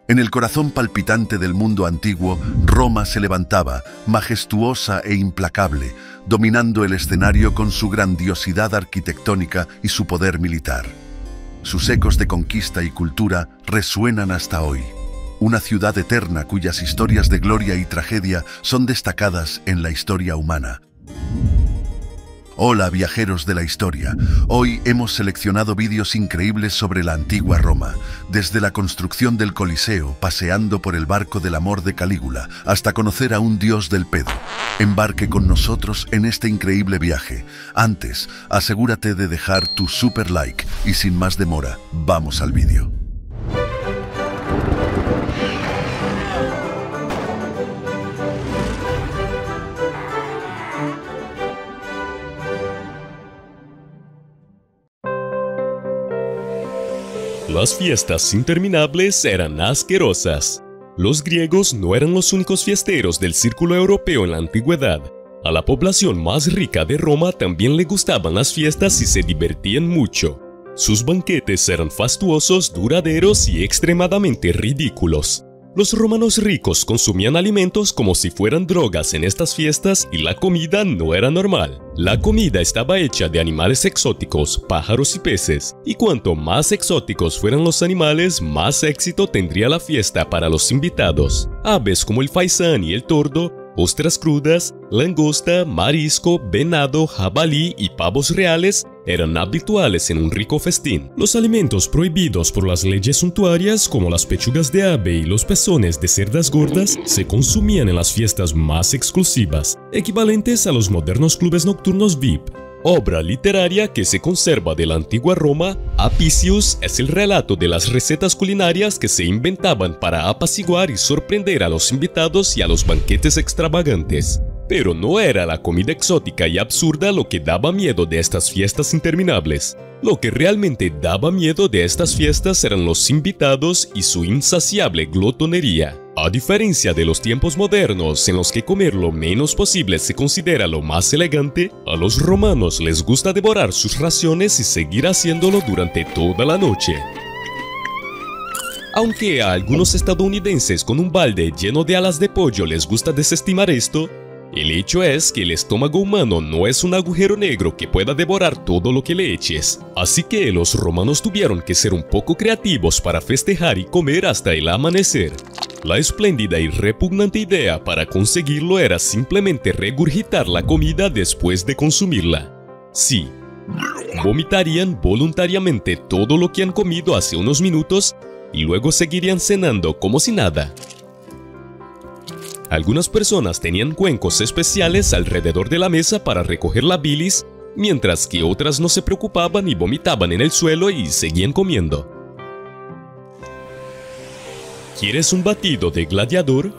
En el corazón palpitante del mundo antiguo, Roma se levantaba, majestuosa e implacable, dominando el escenario con su grandiosidad arquitectónica y su poder militar. Sus ecos de conquista y cultura resuenan hasta hoy. Una ciudad eterna cuyas historias de gloria y tragedia son destacadas en la historia humana. Hola viajeros de la historia, hoy hemos seleccionado vídeos increíbles sobre la antigua Roma, desde la construcción del Coliseo, paseando por el barco del amor de Calígula, hasta conocer a un dios del pedo. Embarque con nosotros en este increíble viaje. Antes, asegúrate de dejar tu super like y sin más demora, vamos al vídeo. Las fiestas interminables eran asquerosas. Los griegos no eran los únicos fiesteros del círculo europeo en la antigüedad. A la población más rica de Roma también le gustaban las fiestas y se divertían mucho. Sus banquetes eran fastuosos, duraderos y extremadamente ridículos. Los romanos ricos consumían alimentos como si fueran drogas en estas fiestas y la comida no era normal. La comida estaba hecha de animales exóticos, pájaros y peces, y cuanto más exóticos fueran los animales, más éxito tendría la fiesta para los invitados. Aves como el faisán y el tordo, ostras crudas, langosta, marisco, venado, jabalí y pavos reales eran habituales en un rico festín. Los alimentos prohibidos por las leyes suntuarias, como las pechugas de ave y los pezones de cerdas gordas, se consumían en las fiestas más exclusivas, equivalentes a los modernos clubes nocturnos VIP. Obra literaria que se conserva de la antigua Roma, Apicius es el relato de las recetas culinarias que se inventaban para apaciguar y sorprender a los invitados y a los banquetes extravagantes. Pero no era la comida exótica y absurda lo que daba miedo de estas fiestas interminables. Lo que realmente daba miedo de estas fiestas eran los invitados y su insaciable glotonería. A diferencia de los tiempos modernos en los que comer lo menos posible se considera lo más elegante, a los romanos les gusta devorar sus raciones y seguir haciéndolo durante toda la noche. Aunque a algunos estadounidenses con un balde lleno de alas de pollo les gusta desestimar esto, el hecho es que el estómago humano no es un agujero negro que pueda devorar todo lo que le eches. Así que los romanos tuvieron que ser un poco creativos para festejar y comer hasta el amanecer. La espléndida y repugnante idea para conseguirlo era simplemente regurgitar la comida después de consumirla. Sí, vomitarían voluntariamente todo lo que han comido hace unos minutos y luego seguirían cenando como si nada. Algunas personas tenían cuencos especiales alrededor de la mesa para recoger la bilis, mientras que otras no se preocupaban y vomitaban en el suelo y seguían comiendo. ¿Quieres un batido de gladiador?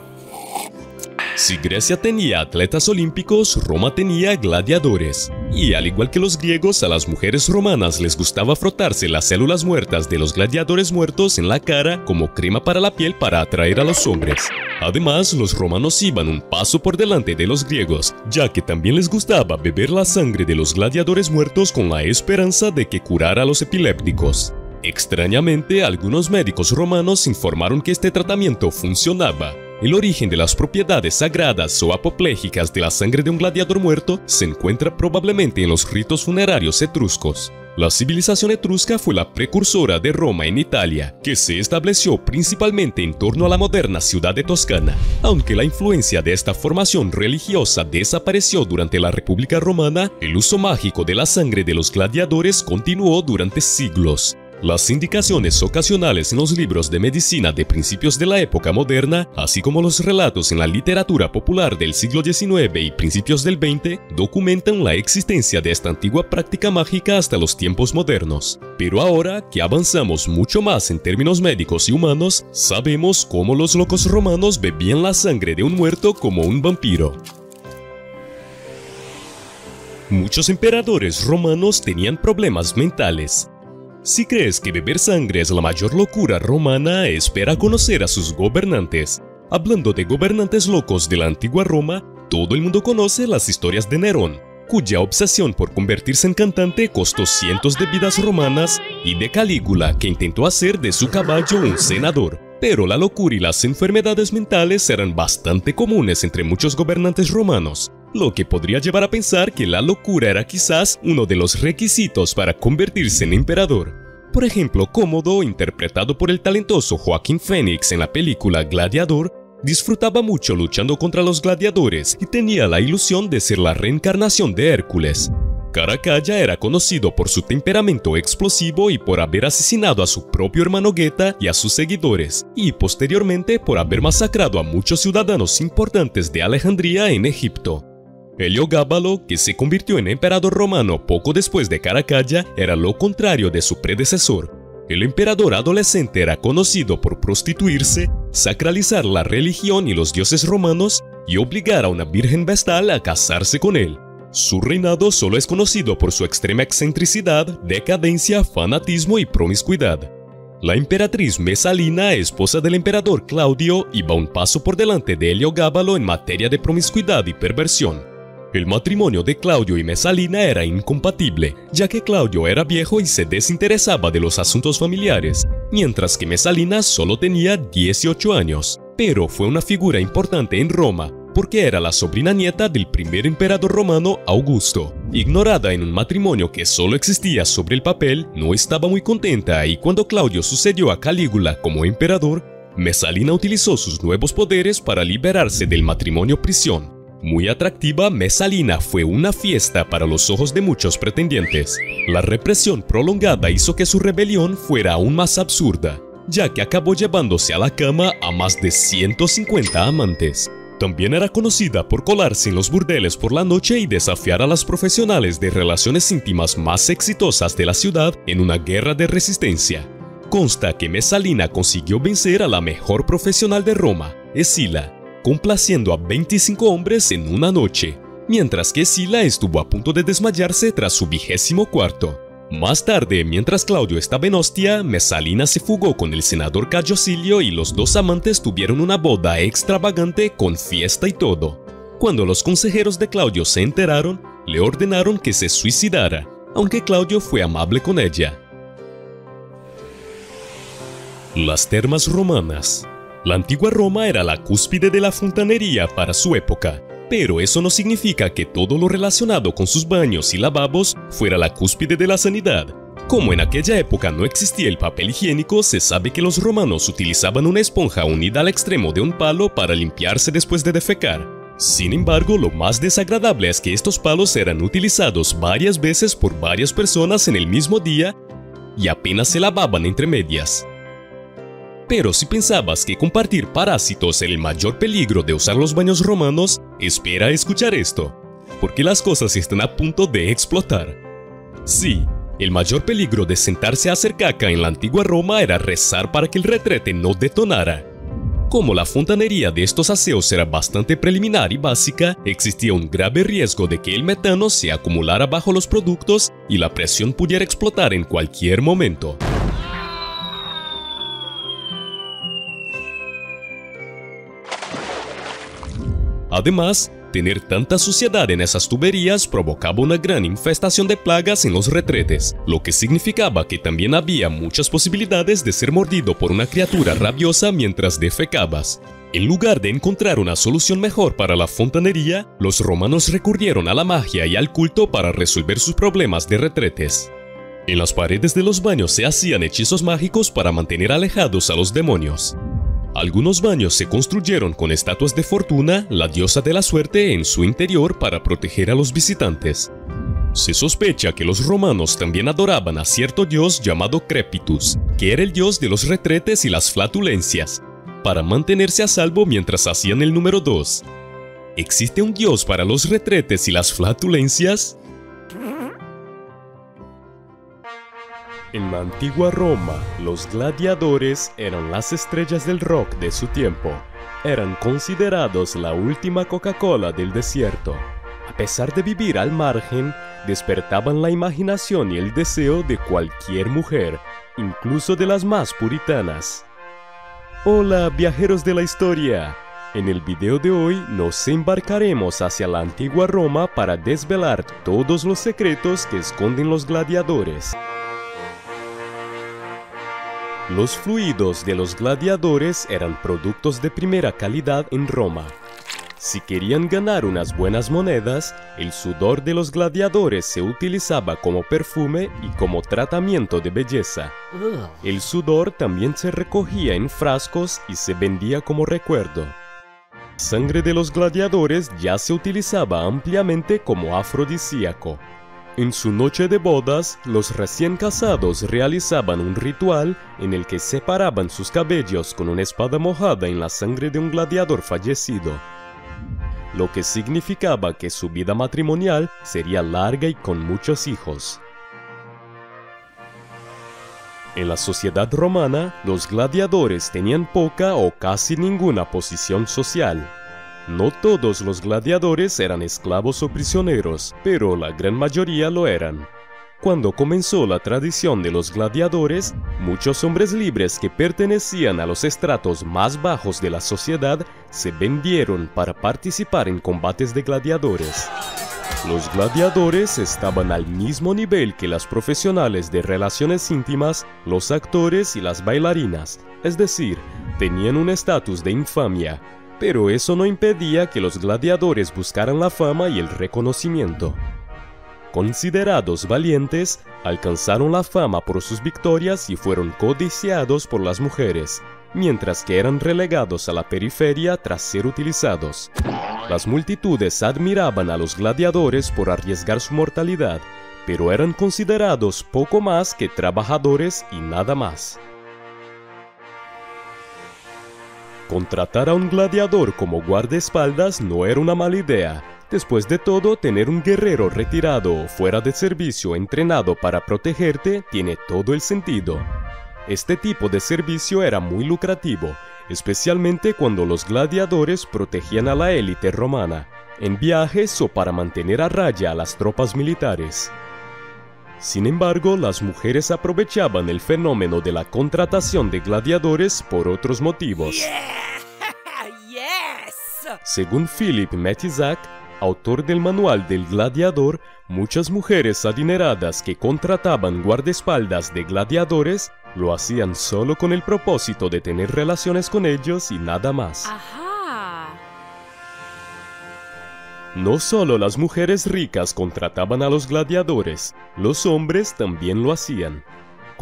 Si Grecia tenía atletas olímpicos, Roma tenía gladiadores. Y al igual que los griegos, a las mujeres romanas les gustaba frotarse las células muertas de los gladiadores muertos en la cara como crema para la piel para atraer a los hombres. Además, los romanos iban un paso por delante de los griegos, ya que también les gustaba beber la sangre de los gladiadores muertos con la esperanza de que curara a los epilépticos. Extrañamente, algunos médicos romanos informaron que este tratamiento funcionaba. El origen de las propiedades sagradas o apopléjicas de la sangre de un gladiador muerto se encuentra probablemente en los ritos funerarios etruscos. La civilización etrusca fue la precursora de Roma en Italia, que se estableció principalmente en torno a la moderna ciudad de Toscana. Aunque la influencia de esta formación religiosa desapareció durante la República Romana, el uso mágico de la sangre de los gladiadores continuó durante siglos. Las indicaciones ocasionales en los libros de medicina de principios de la época moderna, así como los relatos en la literatura popular del siglo XIX y principios del XX, documentan la existencia de esta antigua práctica mágica hasta los tiempos modernos. Pero ahora que avanzamos mucho más en términos médicos y humanos, sabemos cómo los locos romanos bebían la sangre de un muerto como un vampiro. Muchos emperadores romanos tenían problemas mentales. Si crees que beber sangre es la mayor locura romana, espera conocer a sus gobernantes. Hablando de gobernantes locos de la antigua Roma, todo el mundo conoce las historias de Nerón, cuya obsesión por convertirse en cantante costó cientos de vidas romanas, y de Calígula, que intentó hacer de su caballo un senador. Pero la locura y las enfermedades mentales eran bastante comunes entre muchos gobernantes romanos, lo que podría llevar a pensar que la locura era quizás uno de los requisitos para convertirse en emperador. Por ejemplo, Cómodo, interpretado por el talentoso Joaquín Phoenix en la película Gladiador, disfrutaba mucho luchando contra los gladiadores y tenía la ilusión de ser la reencarnación de Hércules. Caracalla era conocido por su temperamento explosivo y por haber asesinado a su propio hermano Geta y a sus seguidores, y posteriormente por haber masacrado a muchos ciudadanos importantes de Alejandría en Egipto. Heliogábalo, que se convirtió en emperador romano poco después de Caracalla, era lo contrario de su predecesor. El emperador adolescente era conocido por prostituirse, sacralizar la religión y los dioses romanos y obligar a una virgen vestal a casarse con él. Su reinado solo es conocido por su extrema excentricidad, decadencia, fanatismo y promiscuidad. La emperatriz Mesalina, esposa del emperador Claudio, iba un paso por delante de Heliogábalo en materia de promiscuidad y perversión. El matrimonio de Claudio y Mesalina era incompatible, ya que Claudio era viejo y se desinteresaba de los asuntos familiares, mientras que Mesalina solo tenía 18 años. Pero fue una figura importante en Roma, porque era la sobrina nieta del primer emperador romano Augusto. Ignorada en un matrimonio que solo existía sobre el papel, no estaba muy contenta y cuando Claudio sucedió a Calígula como emperador, Mesalina utilizó sus nuevos poderes para liberarse del matrimonio prisión. Muy atractiva, Mesalina fue una fiesta para los ojos de muchos pretendientes. La represión prolongada hizo que su rebelión fuera aún más absurda, ya que acabó llevándose a la cama a más de 150 amantes. También era conocida por colarse en los burdeles por la noche y desafiar a las profesionales de relaciones íntimas más exitosas de la ciudad en una guerra de resistencia. Consta que Mesalina consiguió vencer a la mejor profesional de Roma, Escila, complaciendo a 25 hombres en una noche, mientras que Escila estuvo a punto de desmayarse tras su 24º. Más tarde, mientras Claudio estaba en Ostia, Mesalina se fugó con el senador Cayo Silio y los dos amantes tuvieron una boda extravagante con fiesta y todo. Cuando los consejeros de Claudio se enteraron, le ordenaron que se suicidara, aunque Claudio fue amable con ella. Las termas romanas. La antigua Roma era la cúspide de la fontanería para su época, pero eso no significa que todo lo relacionado con sus baños y lavabos fuera la cúspide de la sanidad. Como en aquella época no existía el papel higiénico, se sabe que los romanos utilizaban una esponja unida al extremo de un palo para limpiarse después de defecar. Sin embargo, lo más desagradable es que estos palos eran utilizados varias veces por varias personas en el mismo día y apenas se lavaban entre medias. Pero si pensabas que compartir parásitos era el mayor peligro de usar los baños romanos, espera a escuchar esto, porque las cosas están a punto de explotar. Sí, el mayor peligro de sentarse a hacer caca en la antigua Roma era rezar para que el retrete no detonara. Como la fontanería de estos aseos era bastante preliminar y básica, existía un grave riesgo de que el metano se acumulara bajo los productos y la presión pudiera explotar en cualquier momento. Además, tener tanta suciedad en esas tuberías provocaba una gran infestación de plagas en los retretes, lo que significaba que también había muchas posibilidades de ser mordido por una criatura rabiosa mientras defecabas. En lugar de encontrar una solución mejor para la fontanería, los romanos recurrieron a la magia y al culto para resolver sus problemas de retretes. En las paredes de los baños se hacían hechizos mágicos para mantener alejados a los demonios. Algunos baños se construyeron con estatuas de Fortuna, la diosa de la suerte, en su interior para proteger a los visitantes. Se sospecha que los romanos también adoraban a cierto dios llamado Crepitus, que era el dios de los retretes y las flatulencias, para mantenerse a salvo mientras hacían el número 2. ¿Existe un dios para los retretes y las flatulencias? En la antigua Roma, los gladiadores eran las estrellas del rock de su tiempo. Eran considerados la última Coca-Cola del desierto. A pesar de vivir al margen, despertaban la imaginación y el deseo de cualquier mujer, incluso de las más puritanas. Hola, viajeros de la historia. En el video de hoy nos embarcaremos hacia la antigua Roma para desvelar todos los secretos que esconden los gladiadores. Los fluidos de los gladiadores eran productos de primera calidad en Roma. Si querían ganar unas buenas monedas, el sudor de los gladiadores se utilizaba como perfume y como tratamiento de belleza. El sudor también se recogía en frascos y se vendía como recuerdo. La sangre de los gladiadores ya se utilizaba ampliamente como afrodisíaco. En su noche de bodas, los recién casados realizaban un ritual en el que separaban sus cabellos con una espada mojada en la sangre de un gladiador fallecido, lo que significaba que su vida matrimonial sería larga y con muchos hijos. En la sociedad romana, los gladiadores tenían poca o casi ninguna posición social. No todos los gladiadores eran esclavos o prisioneros, pero la gran mayoría lo eran. Cuando comenzó la tradición de los gladiadores, muchos hombres libres que pertenecían a los estratos más bajos de la sociedad se vendieron para participar en combates de gladiadores. Los gladiadores estaban al mismo nivel que las profesionales de relaciones íntimas, los actores y las bailarinas, es decir, tenían un estatus de infamia, pero eso no impedía que los gladiadores buscaran la fama y el reconocimiento. Considerados valientes, alcanzaron la fama por sus victorias y fueron codiciados por las mujeres, mientras que eran relegados a la periferia tras ser utilizados. Las multitudes admiraban a los gladiadores por arriesgar su mortalidad, pero eran considerados poco más que trabajadores y nada más. Contratar a un gladiador como guardaespaldas no era una mala idea. Después de todo, tener un guerrero retirado o fuera de servicio entrenado para protegerte tiene todo el sentido. Este tipo de servicio era muy lucrativo, especialmente cuando los gladiadores protegían a la élite romana, en viajes o para mantener a raya a las tropas militares. Sin embargo, las mujeres aprovechaban el fenómeno de la contratación de gladiadores por otros motivos. Según Philip Metizak, autor del manual del gladiador, muchas mujeres adineradas que contrataban guardaespaldas de gladiadores lo hacían solo con el propósito de tener relaciones con ellos y nada más. No solo las mujeres ricas contrataban a los gladiadores, los hombres también lo hacían.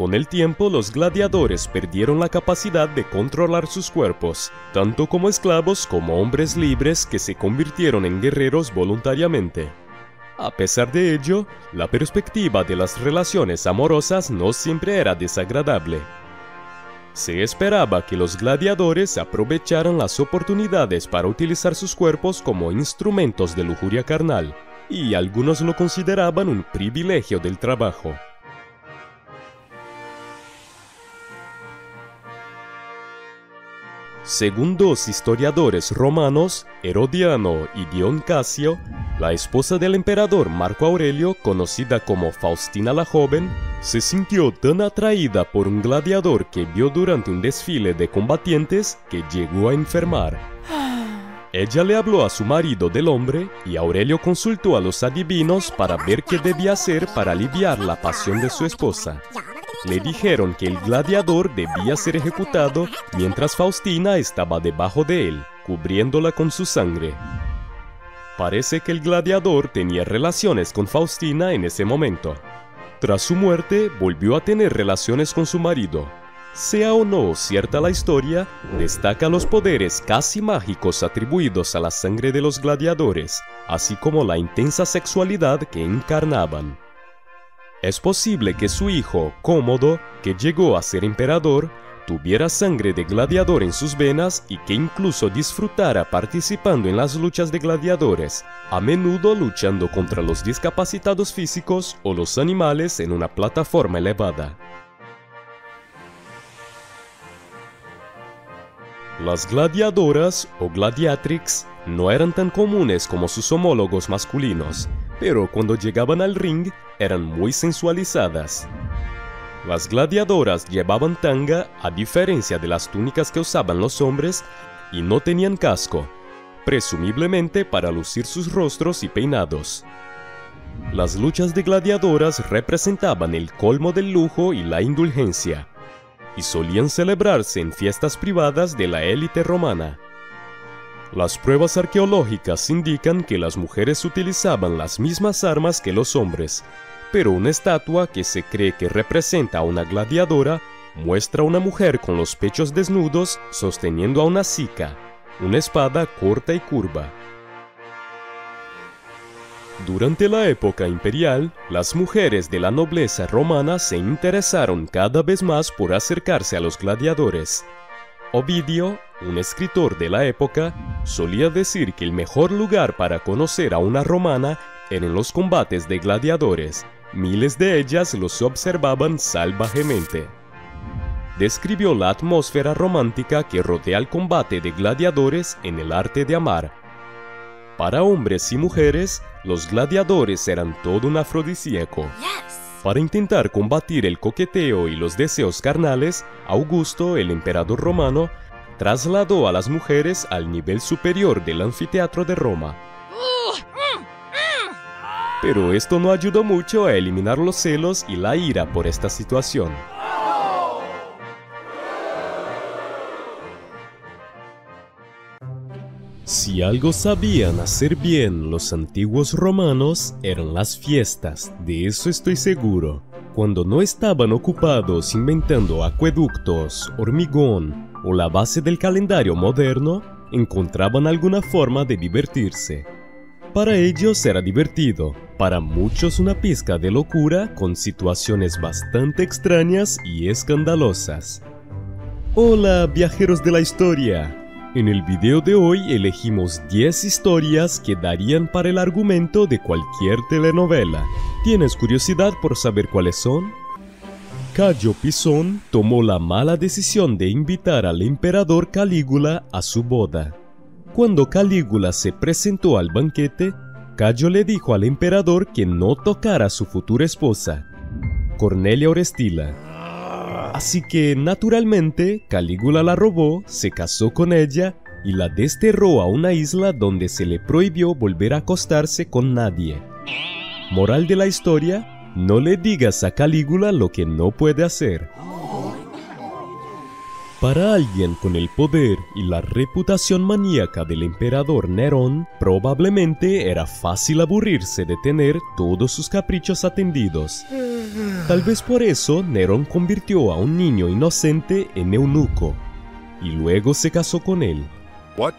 Con el tiempo, los gladiadores perdieron la capacidad de controlar sus cuerpos, tanto como esclavos como hombres libres que se convirtieron en guerreros voluntariamente. A pesar de ello, la perspectiva de las relaciones amorosas no siempre era desagradable. Se esperaba que los gladiadores aprovecharan las oportunidades para utilizar sus cuerpos como instrumentos de lujuria carnal, y algunos lo consideraban un privilegio del trabajo. Según dos historiadores romanos, Herodiano y Dion Casio, la esposa del emperador Marco Aurelio, conocida como Faustina la Joven, se sintió tan atraída por un gladiador que vio durante un desfile de combatientes que llegó a enfermar. Ella le habló a su marido del hombre y Aurelio consultó a los adivinos para ver qué debía hacer para aliviar la pasión de su esposa. Le dijeron que el gladiador debía ser ejecutado mientras Faustina estaba debajo de él, cubriéndola con su sangre. Parece que el gladiador tenía relaciones con Faustina en ese momento. Tras su muerte, volvió a tener relaciones con su marido. Sea o no cierta la historia, destaca los poderes casi mágicos atribuidos a la sangre de los gladiadores, así como la intensa sexualidad que encarnaban. Es posible que su hijo, Cómodo, que llegó a ser emperador, tuviera sangre de gladiador en sus venas y que incluso disfrutara participando en las luchas de gladiadores, a menudo luchando contra los discapacitados físicos o los animales en una plataforma elevada. Las gladiadoras o gladiatrix no eran tan comunes como sus homólogos masculinos, pero cuando llegaban al ring eran muy sensualizadas. Las gladiadoras llevaban tanga a diferencia de las túnicas que usaban los hombres y no tenían casco, presumiblemente para lucir sus rostros y peinados. Las luchas de gladiadoras representaban el colmo del lujo y la indulgencia. y solían celebrarse en fiestas privadas de la élite romana. Las pruebas arqueológicas indican que las mujeres utilizaban las mismas armas que los hombres, pero una estatua que se cree que representa a una gladiadora muestra a una mujer con los pechos desnudos sosteniendo a una sica, una espada corta y curva. Durante la época imperial, las mujeres de la nobleza romana se interesaron cada vez más por acercarse a los gladiadores. Ovidio, un escritor de la época, solía decir que el mejor lugar para conocer a una romana eran los combates de gladiadores. Miles de ellas los observaban salvajemente. Describió la atmósfera romántica que rodea el combate de gladiadores en el arte de amar. Para hombres y mujeres, los gladiadores eran todo un afrodisíaco. Para intentar combatir el coqueteo y los deseos carnales, Augusto, el emperador romano, trasladó a las mujeres al nivel superior del anfiteatro de Roma. Pero esto no ayudó mucho a eliminar los celos y la ira por esta situación. Si algo sabían hacer bien los antiguos romanos, eran las fiestas, de eso estoy seguro. Cuando no estaban ocupados inventando acueductos, hormigón o la base del calendario moderno, encontraban alguna forma de divertirse. Para ellos era divertido, para muchos una pizca de locura con situaciones bastante extrañas y escandalosas. Hola, viajeros de la historia. En el video de hoy elegimos 10 historias que darían para el argumento de cualquier telenovela. ¿Tienes curiosidad por saber cuáles son? Cayo Pisón tomó la mala decisión de invitar al emperador Calígula a su boda. Cuando Calígula se presentó al banquete, Cayo le dijo al emperador que no tocara a su futura esposa, Cornelia Orestila. Así que, naturalmente, Calígula la robó, se casó con ella y la desterró a una isla donde se le prohibió volver a acostarse con nadie. Moral de la historia: no le digas a Calígula lo que no puede hacer. Para alguien con el poder y la reputación maníaca del emperador Nerón, probablemente era fácil aburrirse de tener todos sus caprichos atendidos. Tal vez por eso Nerón convirtió a un niño inocente en eunuco, y luego se casó con él. What?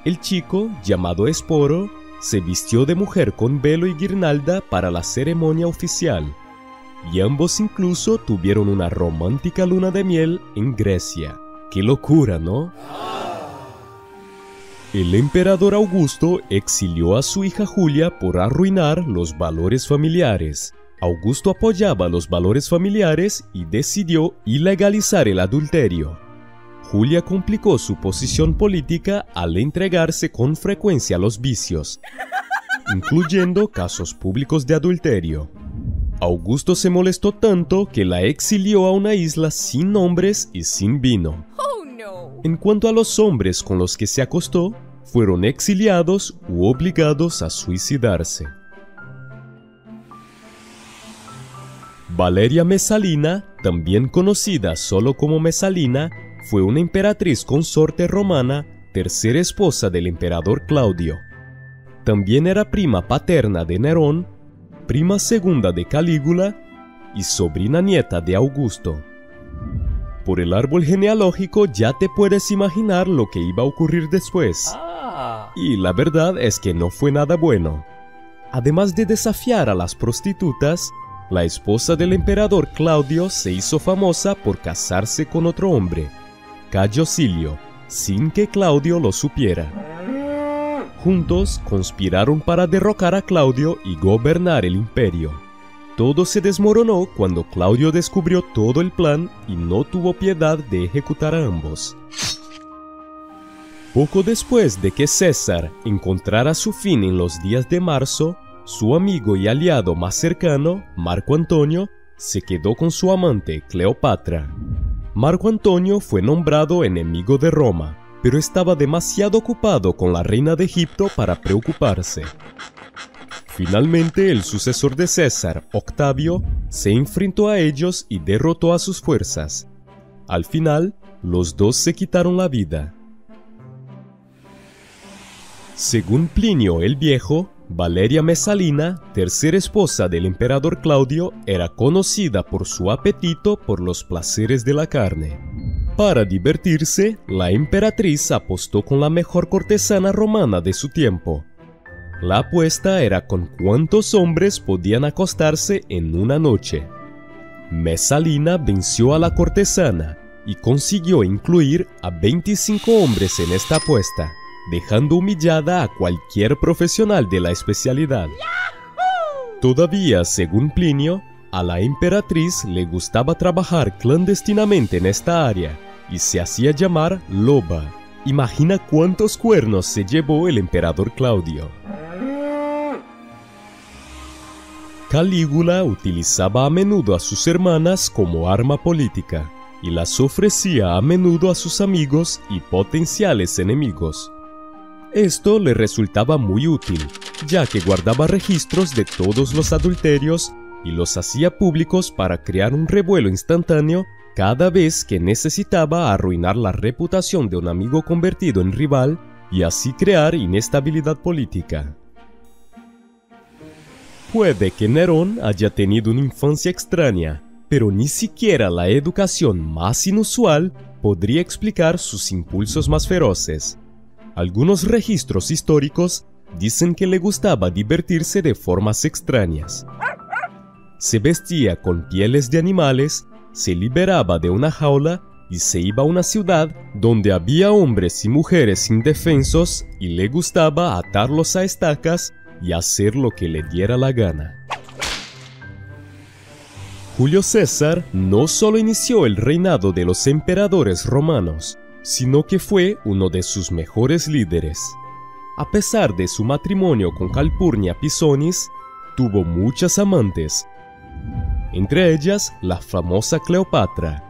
El chico, llamado Esporo, se vistió de mujer con velo y guirnalda para la ceremonia oficial, y ambos incluso tuvieron una romántica luna de miel en Grecia. ¡Qué locura!, ¿no? El emperador Augusto exilió a su hija Julia por arruinar los valores familiares. Augusto apoyaba los valores familiares y decidió ilegalizar el adulterio. Julia complicó su posición política al entregarse con frecuencia a los vicios, incluyendo casos públicos de adulterio. Augusto se molestó tanto que la exilió a una isla sin hombres y sin vino. En cuanto a los hombres con los que se acostó, fueron exiliados u obligados a suicidarse. Valeria Mesalina, también conocida solo como Mesalina, fue una emperatriz consorte romana, tercera esposa del emperador Claudio. También era prima paterna de Nerón, prima segunda de Calígula y sobrina nieta de Augusto. Por el árbol genealógico ya te puedes imaginar lo que iba a ocurrir después. Y la verdad es que no fue nada bueno. Además de desafiar a las prostitutas, la esposa del emperador Claudio se hizo famosa por casarse con otro hombre, Cayo Silio, sin que Claudio lo supiera. Juntos conspiraron para derrocar a Claudio y gobernar el imperio. Todo se desmoronó cuando Claudio descubrió todo el plan y no tuvo piedad de ejecutar a ambos. Poco después de que César encontrara su fin en los días de marzo, su amigo y aliado más cercano, Marco Antonio, se quedó con su amante Cleopatra. Marco Antonio fue nombrado enemigo de Roma, pero estaba demasiado ocupado con la reina de Egipto para preocuparse. Finalmente, el sucesor de César, Octavio, se enfrentó a ellos y derrotó a sus fuerzas. Al final, los dos se quitaron la vida. Según Plinio el Viejo, Valeria Mesalina, tercera esposa del emperador Claudio, era conocida por su apetito por los placeres de la carne. Para divertirse, la emperatriz apostó con la mejor cortesana romana de su tiempo. La apuesta era con cuántos hombres podían acostarse en una noche. Mesalina venció a la cortesana y consiguió incluir a 25 hombres en esta apuesta, dejando humillada a cualquier profesional de la especialidad. Todavía, según Plinio, a la emperatriz le gustaba trabajar clandestinamente en esta área y se hacía llamar loba. Imagina cuántos cuernos se llevó el emperador Claudio. Calígula utilizaba a menudo a sus hermanas como arma política y las ofrecía a menudo a sus amigos y potenciales enemigos. Esto le resultaba muy útil, ya que guardaba registros de todos los adulterios y los hacía públicos para crear un revuelo instantáneo cada vez que necesitaba arruinar la reputación de un amigo convertido en rival y así crear inestabilidad política. Puede que Nerón haya tenido una infancia extraña, pero ni siquiera la educación más inusual podría explicar sus impulsos más feroces. Algunos registros históricos dicen que le gustaba divertirse de formas extrañas. Se vestía con pieles de animales, se liberaba de una jaula y se iba a una ciudad donde había hombres y mujeres indefensos y le gustaba atarlos a estacas y hacer lo que le diera la gana. Julio César no solo inició el reinado de los emperadores romanos, sino que fue uno de sus mejores líderes. A pesar de su matrimonio con Calpurnia Pisonis, tuvo muchas amantes, entre ellas la famosa Cleopatra.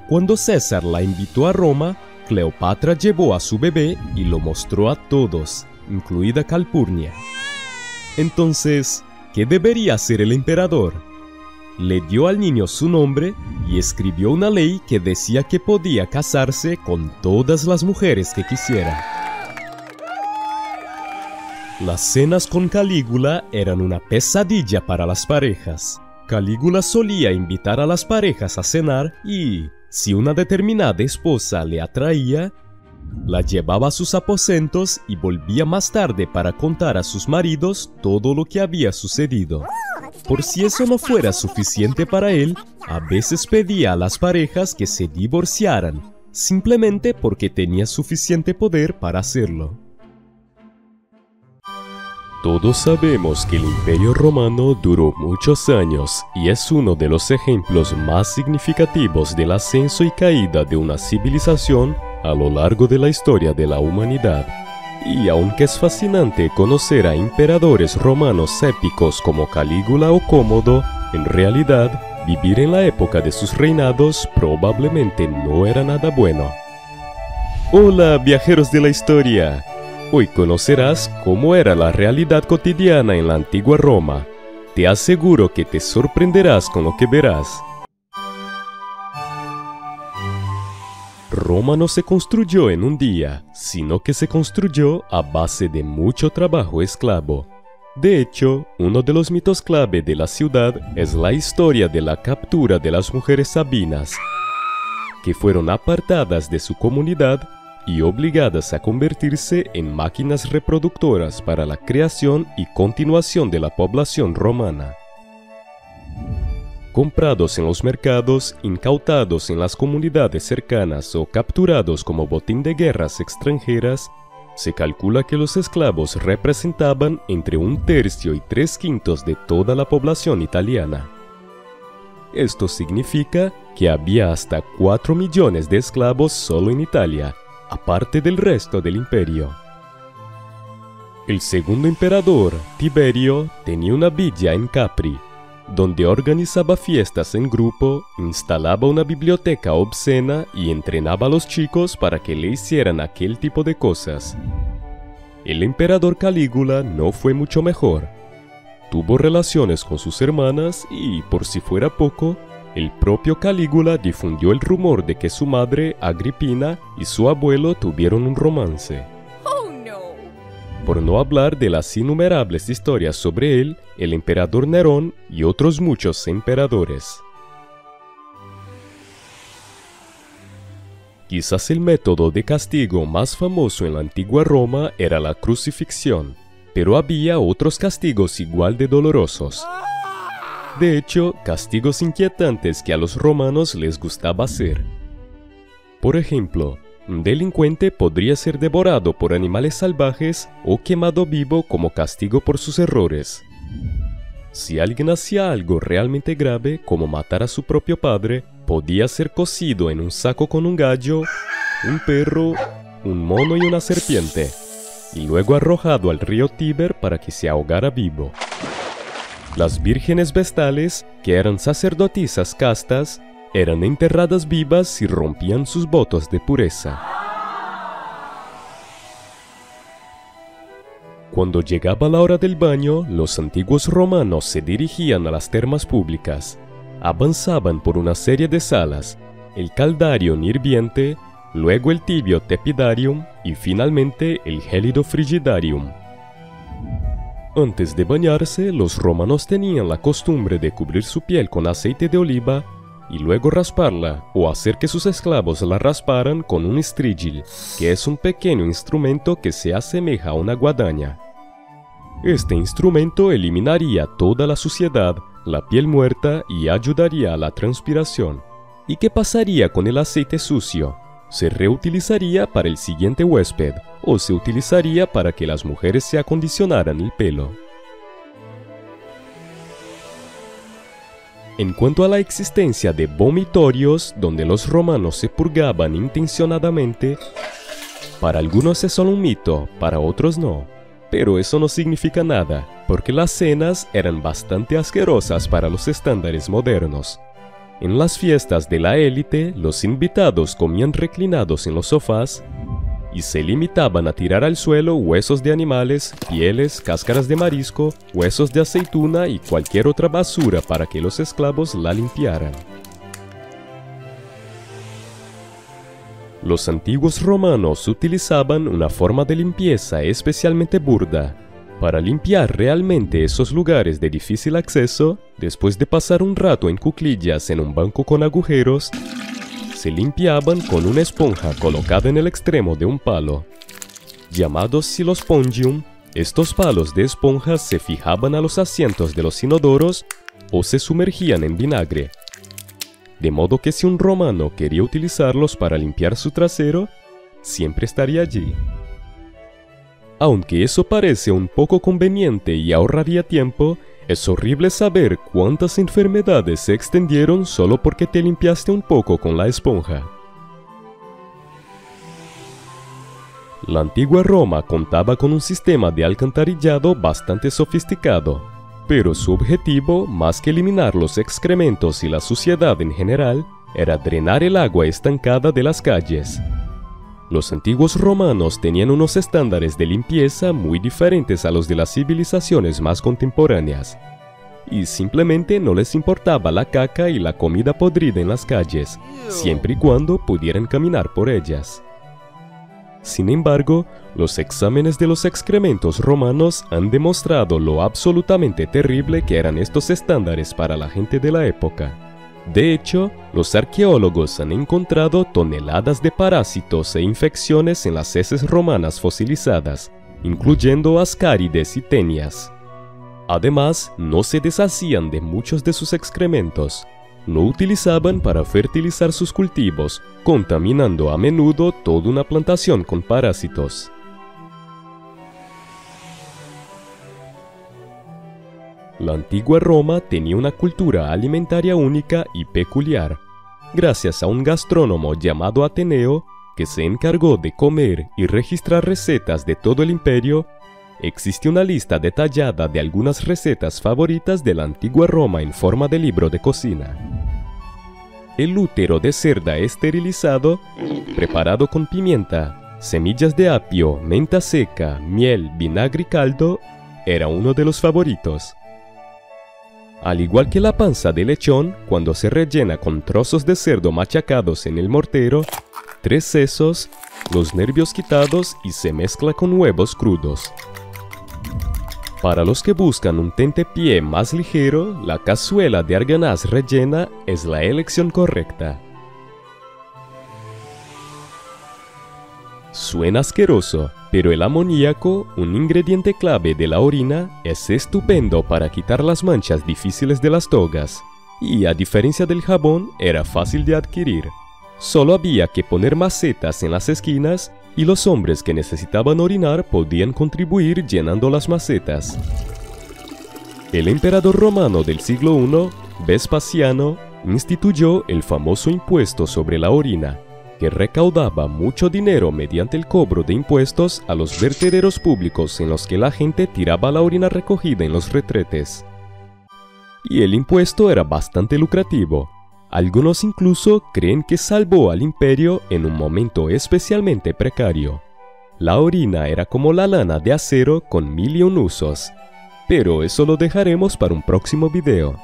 Cuando César la invitó a Roma, Cleopatra llevó a su bebé y lo mostró a todos, incluida Calpurnia. Entonces, ¿qué debería hacer el emperador? Le dio al niño su nombre y escribió una ley que decía que podía casarse con todas las mujeres que quisiera. Las cenas con Calígula eran una pesadilla para las parejas. Calígula solía invitar a las parejas a cenar y, si una determinada esposa le atraía, la llevaba a sus aposentos y volvía más tarde para contar a sus maridos todo lo que había sucedido. Por si eso no fuera suficiente para él, a veces pedía a las parejas que se divorciaran, simplemente porque tenía suficiente poder para hacerlo. Todos sabemos que el Imperio Romano duró muchos años y es uno de los ejemplos más significativos del ascenso y caída de una civilización a lo largo de la historia de la humanidad. Y aunque es fascinante conocer a emperadores romanos épicos como Calígula o Cómodo, en realidad, vivir en la época de sus reinados probablemente no era nada bueno. Hola, viajeros de la historia. Hoy conocerás cómo era la realidad cotidiana en la antigua Roma. Te aseguro que te sorprenderás con lo que verás. Roma no se construyó en un día, sino que se construyó a base de mucho trabajo esclavo. De hecho, uno de los mitos clave de la ciudad es la historia de la captura de las mujeres sabinas, que fueron apartadas de su comunidad y obligadas a convertirse en máquinas reproductoras para la creación y continuación de la población romana. Comprados en los mercados, incautados en las comunidades cercanas o capturados como botín de guerras extranjeras, se calcula que los esclavos representaban entre 1/3 y 3/5 de toda la población italiana. Esto significa que había hasta 4 millones de esclavos solo en Italia, aparte del resto del imperio. El segundo emperador, Tiberio, tenía una villa en Capri, donde organizaba fiestas en grupo, instalaba una biblioteca obscena y entrenaba a los chicos para que le hicieran aquel tipo de cosas. El emperador Calígula no fue mucho mejor. Tuvo relaciones con sus hermanas y, por si fuera poco, El propio Calígula difundió el rumor de que su madre, Agripina, y su abuelo tuvieron un romance. Oh no. Por no hablar de las innumerables historias sobre él, el emperador Nerón y otros muchos emperadores. Quizás el método de castigo más famoso en la antigua Roma era la crucifixión, pero había otros castigos igual de dolorosos. De hecho, castigos inquietantes que a los romanos les gustaba hacer. Por ejemplo, un delincuente podría ser devorado por animales salvajes o quemado vivo como castigo por sus errores. Si alguien hacía algo realmente grave, como matar a su propio padre, podía ser cocido en un saco con un gallo, un perro, un mono y una serpiente, y luego arrojado al río Tíber para que se ahogara vivo. Las vírgenes vestales, que eran sacerdotisas castas, eran enterradas vivas y rompían sus votos de pureza. Cuando llegaba la hora del baño, los antiguos romanos se dirigían a las termas públicas. Avanzaban por una serie de salas, el caldarium hirviente, luego el tibio tepidarium y finalmente el gélido frigidarium. Antes de bañarse, los romanos tenían la costumbre de cubrir su piel con aceite de oliva y luego rasparla o hacer que sus esclavos la rasparan con un strígil, que es un pequeño instrumento que se asemeja a una guadaña. Este instrumento eliminaría toda la suciedad, la piel muerta y ayudaría a la transpiración. ¿Y qué pasaría con el aceite sucio? ¿Se reutilizaría para el siguiente huésped o se utilizaría para que las mujeres se acondicionaran el pelo? En cuanto a la existencia de vomitorios donde los romanos se purgaban intencionadamente, para algunos es solo un mito, para otros no. Pero eso no significa nada, porque las cenas eran bastante asquerosas para los estándares modernos. En las fiestas de la élite, los invitados comían reclinados en los sofás y se limitaban a tirar al suelo huesos de animales, pieles, cáscaras de marisco, huesos de aceituna y cualquier otra basura para que los esclavos la limpiaran. Los antiguos romanos utilizaban una forma de limpieza especialmente burda. Para limpiar realmente esos lugares de difícil acceso, después de pasar un rato en cuclillas en un banco con agujeros, se limpiaban con una esponja colocada en el extremo de un palo. Llamados silospongium, estos palos de esponja se fijaban a los asientos de los inodoros o se sumergían en vinagre. De modo que si un romano quería utilizarlos para limpiar su trasero, siempre estaría allí. Aunque eso parece un poco conveniente y ahorraría tiempo, es horrible saber cuántas enfermedades se extendieron solo porque te limpiaste un poco con la esponja. La antigua Roma contaba con un sistema de alcantarillado bastante sofisticado, pero su objetivo, más que eliminar los excrementos y la suciedad en general, era drenar el agua estancada de las calles. Los antiguos romanos tenían unos estándares de limpieza muy diferentes a los de las civilizaciones más contemporáneas, y simplemente no les importaba la caca y la comida podrida en las calles, siempre y cuando pudieran caminar por ellas. Sin embargo, los exámenes de los excrementos romanos han demostrado lo absolutamente terrible que eran estos estándares para la gente de la época. De hecho, los arqueólogos han encontrado toneladas de parásitos e infecciones en las heces romanas fosilizadas, incluyendo ascárides y tenias. Además, no se deshacían de muchos de sus excrementos. Lo utilizaban para fertilizar sus cultivos, contaminando a menudo toda una plantación con parásitos. La antigua Roma tenía una cultura alimentaria única y peculiar, gracias a un gastrónomo llamado Ateneo, que se encargó de comer y registrar recetas de todo el imperio. Existe una lista detallada de algunas recetas favoritas de la antigua Roma en forma de libro de cocina. El útero de cerda esterilizado, preparado con pimienta, semillas de apio, menta seca, miel, vinagre y caldo, era uno de los favoritos. Al igual que la panza de lechón, cuando se rellena con trozos de cerdo machacados en el mortero, 3 sesos, los nervios quitados y se mezcla con huevos crudos. Para los que buscan un tentepié más ligero, la cazuela de arganaz rellena es la elección correcta. Suena asqueroso, pero el amoníaco, un ingrediente clave de la orina, es estupendo para quitar las manchas difíciles de las togas. Y a diferencia del jabón, era fácil de adquirir. Solo había que poner macetas en las esquinas y los hombres que necesitaban orinar podían contribuir llenando las macetas. El emperador romano del siglo I, Vespasiano, instituyó el famoso impuesto sobre la orina, que recaudaba mucho dinero mediante el cobro de impuestos a los vertederos públicos en los que la gente tiraba la orina recogida en los retretes. Y el impuesto era bastante lucrativo. Algunos incluso creen que salvó al imperio en un momento especialmente precario. La orina era como la lana de acero con 1001 usos. Pero eso lo dejaremos para un próximo video.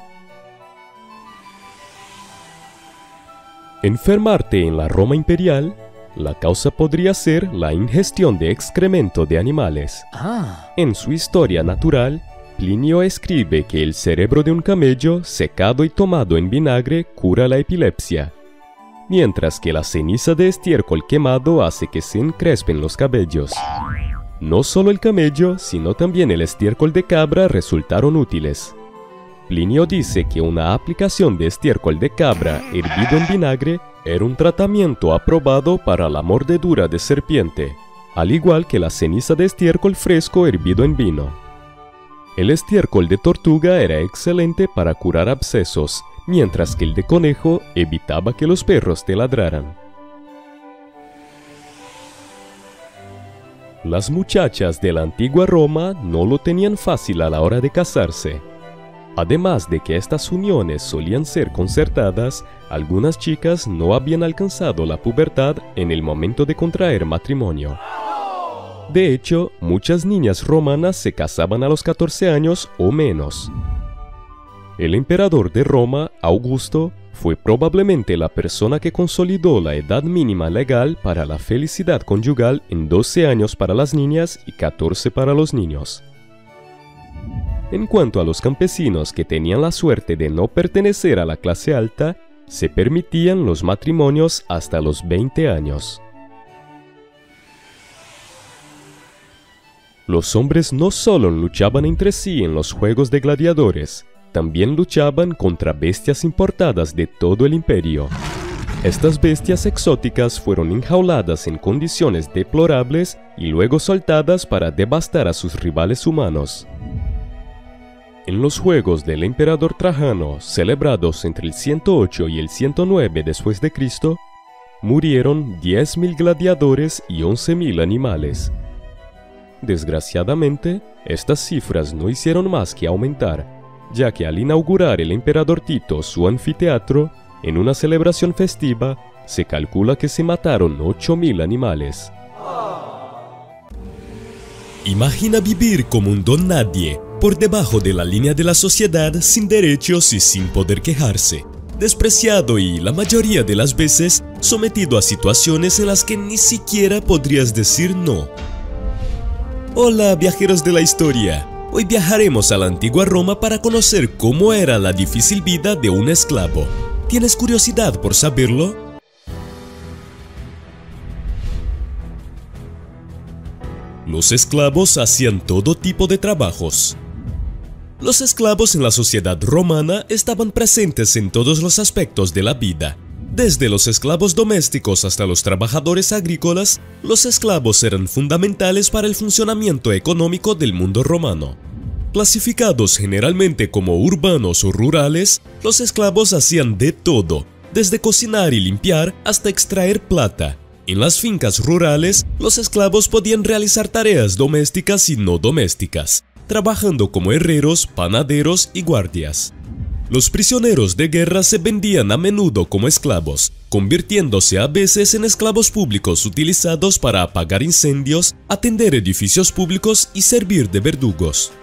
Enfermarte en la Roma imperial, la causa podría ser la ingestión de excremento de animales. En su Historia Natural, Plinio escribe que el cerebro de un camello secado y tomado en vinagre cura la epilepsia, mientras que la ceniza de estiércol quemado hace que se encrespen los cabellos. No solo el camello, sino también el estiércol de cabra resultaron útiles. Plinio dice que una aplicación de estiércol de cabra hervido en vinagre era un tratamiento aprobado para la mordedura de serpiente, al igual que la ceniza de estiércol fresco hervido en vino. El estiércol de tortuga era excelente para curar abscesos, mientras que el de conejo evitaba que los perros te ladraran. Las muchachas de la antigua Roma no lo tenían fácil a la hora de casarse. Además de que estas uniones solían ser concertadas, algunas chicas no habían alcanzado la pubertad en el momento de contraer matrimonio. De hecho, muchas niñas romanas se casaban a los 14 años o menos. El emperador de Roma, Augusto, fue probablemente la persona que consolidó la edad mínima legal para la felicidad conyugal en 12 años para las niñas y 14 para los niños. En cuanto a los campesinos que tenían la suerte de no pertenecer a la clase alta, se permitían los matrimonios hasta los 20 años. Los hombres no solo luchaban entre sí en los juegos de gladiadores, también luchaban contra bestias importadas de todo el imperio. Estas bestias exóticas fueron enjauladas en condiciones deplorables y luego soltadas para devastar a sus rivales humanos. En los juegos del emperador Trajano, celebrados entre el 108 y el 109 después de Cristo, murieron 10.000 gladiadores y 11.000 animales. Desgraciadamente, estas cifras no hicieron más que aumentar, ya que al inaugurar el emperador Tito su anfiteatro, en una celebración festiva, se calcula que se mataron 8.000 animales. Imagina vivir como un don nadie, por debajo de la línea de la sociedad, sin derechos y sin poder quejarse, despreciado y, la mayoría de las veces, sometido a situaciones en las que ni siquiera podrías decir no. Hola, viajeros de la historia. Hoy viajaremos a la antigua Roma para conocer cómo era la difícil vida de un esclavo. ¿Tienes curiosidad por saberlo? Los esclavos hacían todo tipo de trabajos. Los esclavos en la sociedad romana estaban presentes en todos los aspectos de la vida. Desde los esclavos domésticos hasta los trabajadores agrícolas, los esclavos eran fundamentales para el funcionamiento económico del mundo romano. Clasificados generalmente como urbanos o rurales, los esclavos hacían de todo, desde cocinar y limpiar hasta extraer plata. En las fincas rurales, los esclavos podían realizar tareas domésticas y no domésticas, trabajando como herreros, panaderos y guardias. Los prisioneros de guerra se vendían a menudo como esclavos, convirtiéndose a veces en esclavos públicos utilizados para apagar incendios, atender edificios públicos y servir de verdugos.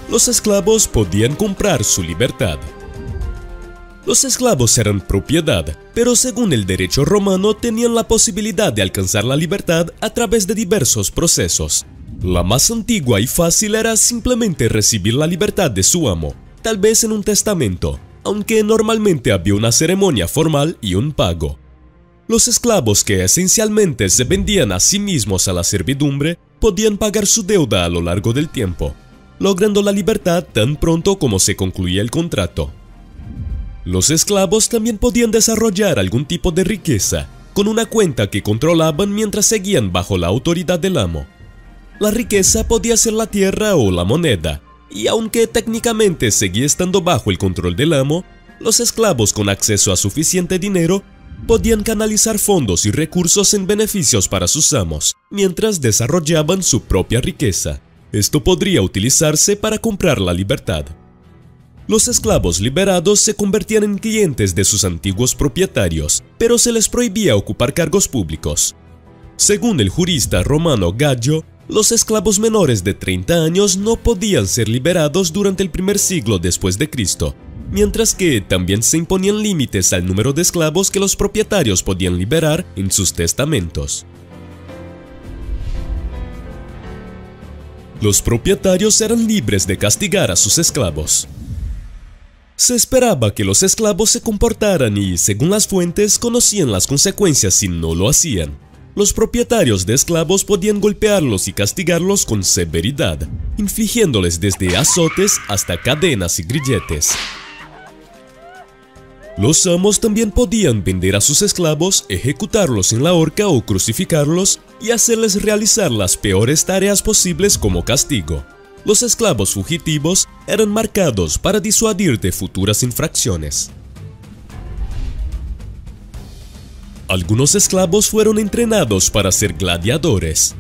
los esclavos podían comprar su libertad. Los esclavos eran propiedad, pero según el derecho romano tenían la posibilidad de alcanzar la libertad a través de diversos procesos. La más antigua y fácil era simplemente recibir la libertad de su amo, tal vez en un testamento, aunque normalmente había una ceremonia formal y un pago. Los esclavos que esencialmente se vendían a sí mismos a la servidumbre podían pagar su deuda a lo largo del tiempo, logrando la libertad tan pronto como se concluía el contrato. Los esclavos también podían desarrollar algún tipo de riqueza, con una cuenta que controlaban mientras seguían bajo la autoridad del amo. La riqueza podía ser la tierra o la moneda, y aunque técnicamente seguía estando bajo el control del amo, los esclavos con acceso a suficiente dinero podían canalizar fondos y recursos en beneficios para sus amos, mientras desarrollaban su propia riqueza. Esto podría utilizarse para comprar la libertad. Los esclavos liberados se convertían en clientes de sus antiguos propietarios, pero se les prohibía ocupar cargos públicos. Según el jurista romano Gallo, los esclavos menores de 30 años no podían ser liberados durante el primer siglo después de Cristo, mientras que también se imponían límites al número de esclavos que los propietarios podían liberar en sus testamentos. Los propietarios eran libres de castigar a sus esclavos. Se esperaba que los esclavos se comportaran y, según las fuentes, conocían las consecuencias si no lo hacían. Los propietarios de esclavos podían golpearlos y castigarlos con severidad, infligiéndoles desde azotes hasta cadenas y grilletes. Los amos también podían vender a sus esclavos, ejecutarlos en la horca o crucificarlos y hacerles realizar las peores tareas posibles como castigo. Los esclavos fugitivos eran marcados para disuadir de futuras infracciones. Algunos esclavos fueron entrenados para ser gladiadores.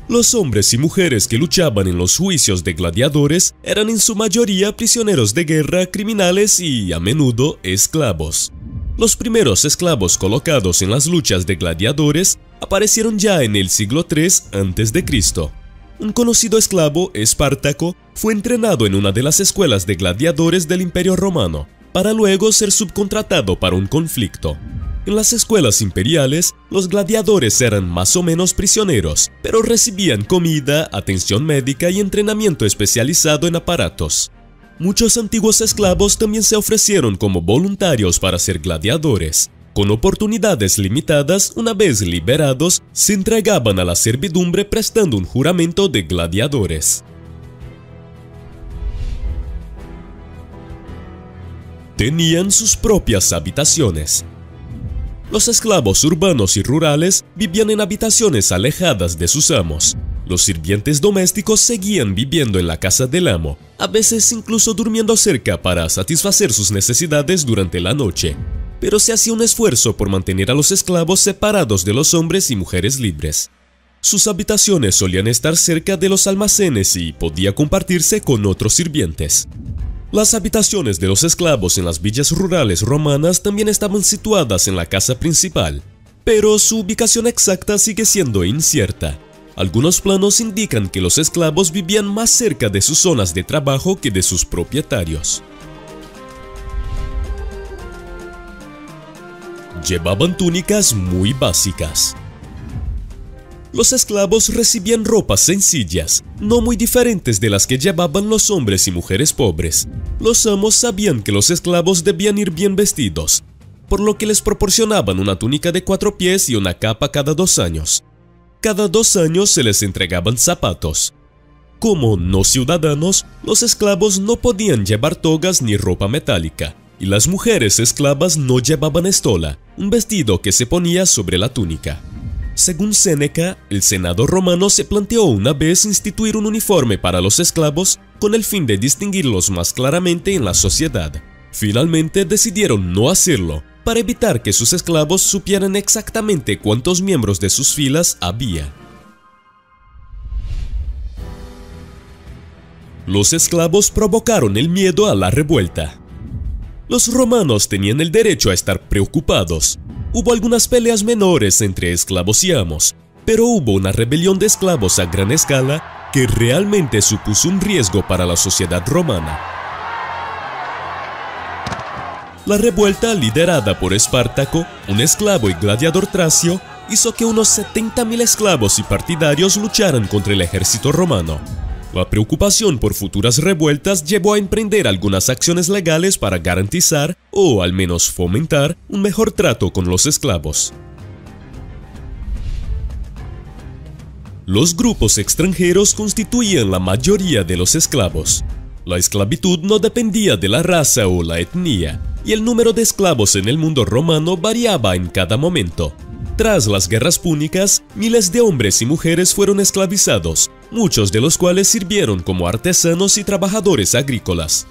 Los hombres y mujeres que luchaban en los juicios de gladiadores eran en su mayoría prisioneros de guerra, criminales y, a menudo, esclavos. Los primeros esclavos colocados en las luchas de gladiadores aparecieron ya en el siglo III a.C. Un conocido esclavo, Espartaco, fue entrenado en una de las escuelas de gladiadores del Imperio Romano, para luego ser subcontratado para un conflicto. En las escuelas imperiales, los gladiadores eran más o menos prisioneros, pero recibían comida, atención médica y entrenamiento especializado en aparatos. Muchos antiguos esclavos también se ofrecieron como voluntarios para ser gladiadores. Con oportunidades limitadas, una vez liberados, se entregaban a la servidumbre prestando un juramento de gladiadores. Tenían sus propias habitaciones. Los esclavos urbanos y rurales vivían en habitaciones alejadas de sus amos. Los sirvientes domésticos seguían viviendo en la casa del amo, a veces incluso durmiendo cerca para satisfacer sus necesidades durante la noche. Pero se hacía un esfuerzo por mantener a los esclavos separados de los hombres y mujeres libres. Sus habitaciones solían estar cerca de los almacenes y podía compartirse con otros sirvientes. Las habitaciones de los esclavos en las villas rurales romanas también estaban situadas en la casa principal, pero su ubicación exacta sigue siendo incierta. Algunos planos indican que los esclavos vivían más cerca de sus zonas de trabajo que de sus propietarios. Llevaban túnicas muy básicas. Los esclavos recibían ropas sencillas, no muy diferentes de las que llevaban los hombres y mujeres pobres. Los amos sabían que los esclavos debían ir bien vestidos, por lo que les proporcionaban una túnica de 4 pies y una capa cada 2 años. Cada 2 años se les entregaban zapatos. Como no ciudadanos, los esclavos no podían llevar togas ni ropa metálica, y las mujeres esclavas no llevaban estola, un vestido que se ponía sobre la túnica. Según Séneca, el Senado romano se planteó una vez instituir un uniforme para los esclavos con el fin de distinguirlos más claramente en la sociedad. Finalmente decidieron no hacerlo, para evitar que sus esclavos supieran exactamente cuántos miembros de sus filas había. Los esclavos provocaron el miedo a la revuelta. Los romanos tenían el derecho a estar preocupados. Hubo algunas peleas menores entre esclavos y amos, pero hubo una rebelión de esclavos a gran escala que realmente supuso un riesgo para la sociedad romana. La revuelta liderada por Espartaco, un esclavo y gladiador tracio, hizo que unos 70.000 esclavos y partidarios lucharan contra el ejército romano. La preocupación por futuras revueltas llevó a emprender algunas acciones legales para garantizar, o al menos fomentar, un mejor trato con los esclavos. Los grupos extranjeros constituían la mayoría de los esclavos. La esclavitud no dependía de la raza o la etnia, y el número de esclavos en el mundo romano variaba en cada momento. Tras las guerras púnicas, miles de hombres y mujeres fueron esclavizados, muchos de los cuales sirvieron como artesanos y trabajadores agrícolas.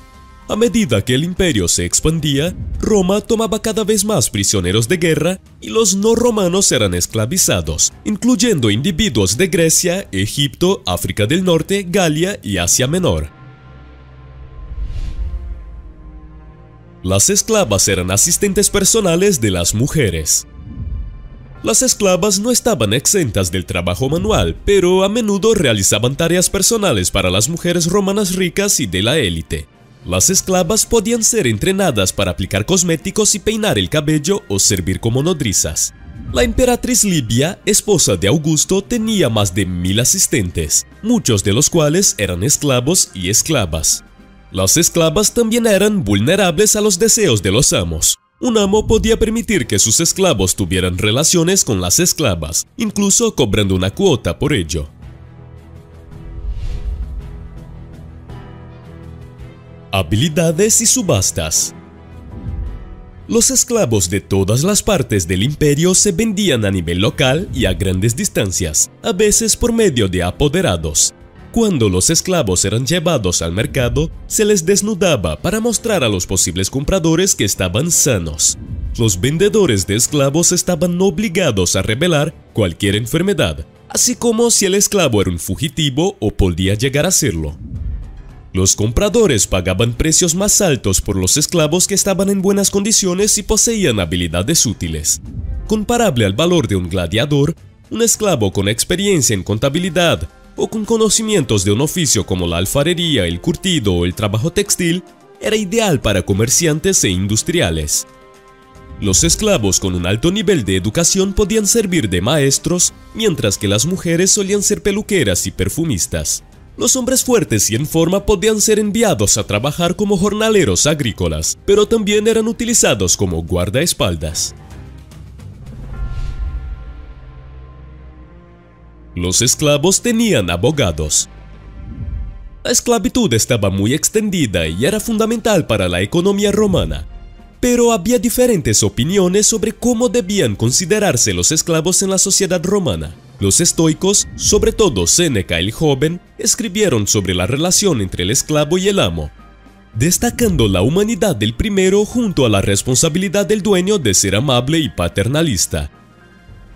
A medida que el imperio se expandía, Roma tomaba cada vez más prisioneros de guerra y los no romanos eran esclavizados, incluyendo individuos de Grecia, Egipto, África del Norte, Galia y Asia Menor. Las esclavas eran asistentes personales de las mujeres. Las esclavas no estaban exentas del trabajo manual, pero a menudo realizaban tareas personales para las mujeres romanas ricas y de la élite. Las esclavas podían ser entrenadas para aplicar cosméticos y peinar el cabello o servir como nodrizas. La emperatriz Livia, esposa de Augusto, tenía más de 1000 asistentes, muchos de los cuales eran esclavos y esclavas. Las esclavas también eran vulnerables a los deseos de los amos. Un amo podía permitir que sus esclavos tuvieran relaciones con las esclavas, incluso cobrando una cuota por ello. Habilidades y subastas. Los esclavos de todas las partes del imperio se vendían a nivel local y a grandes distancias, a veces por medio de apoderados. Cuando los esclavos eran llevados al mercado, se les desnudaba para mostrar a los posibles compradores que estaban sanos. Los vendedores de esclavos estaban obligados a revelar cualquier enfermedad, así como si el esclavo era un fugitivo o podía llegar a serlo. Los compradores pagaban precios más altos por los esclavos que estaban en buenas condiciones y poseían habilidades útiles. Comparable al valor de un gladiador, un esclavo con experiencia en contabilidad o con conocimientos de un oficio como la alfarería, el curtido o el trabajo textil, era ideal para comerciantes e industriales. Los esclavos con un alto nivel de educación podían servir de maestros, mientras que las mujeres solían ser peluqueras y perfumistas. Los hombres fuertes y en forma podían ser enviados a trabajar como jornaleros agrícolas, pero también eran utilizados como guardaespaldas. Los esclavos tenían abogados. La esclavitud estaba muy extendida y era fundamental para la economía romana, pero había diferentes opiniones sobre cómo debían considerarse los esclavos en la sociedad romana. Los estoicos, sobre todo Séneca el Joven, escribieron sobre la relación entre el esclavo y el amo, destacando la humanidad del primero junto a la responsabilidad del dueño de ser amable y paternalista.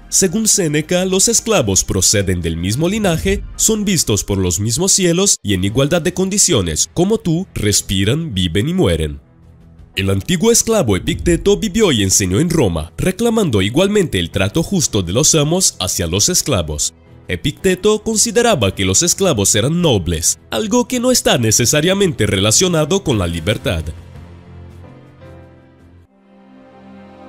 Según Séneca, los esclavos proceden del mismo linaje, son vistos por los mismos cielos y en igualdad de condiciones, como tú, respiran, viven y mueren. El antiguo esclavo Epicteto vivió y enseñó en Roma, reclamando igualmente el trato justo de los amos hacia los esclavos. Epicteto consideraba que los esclavos eran nobles, algo que no está necesariamente relacionado con la libertad.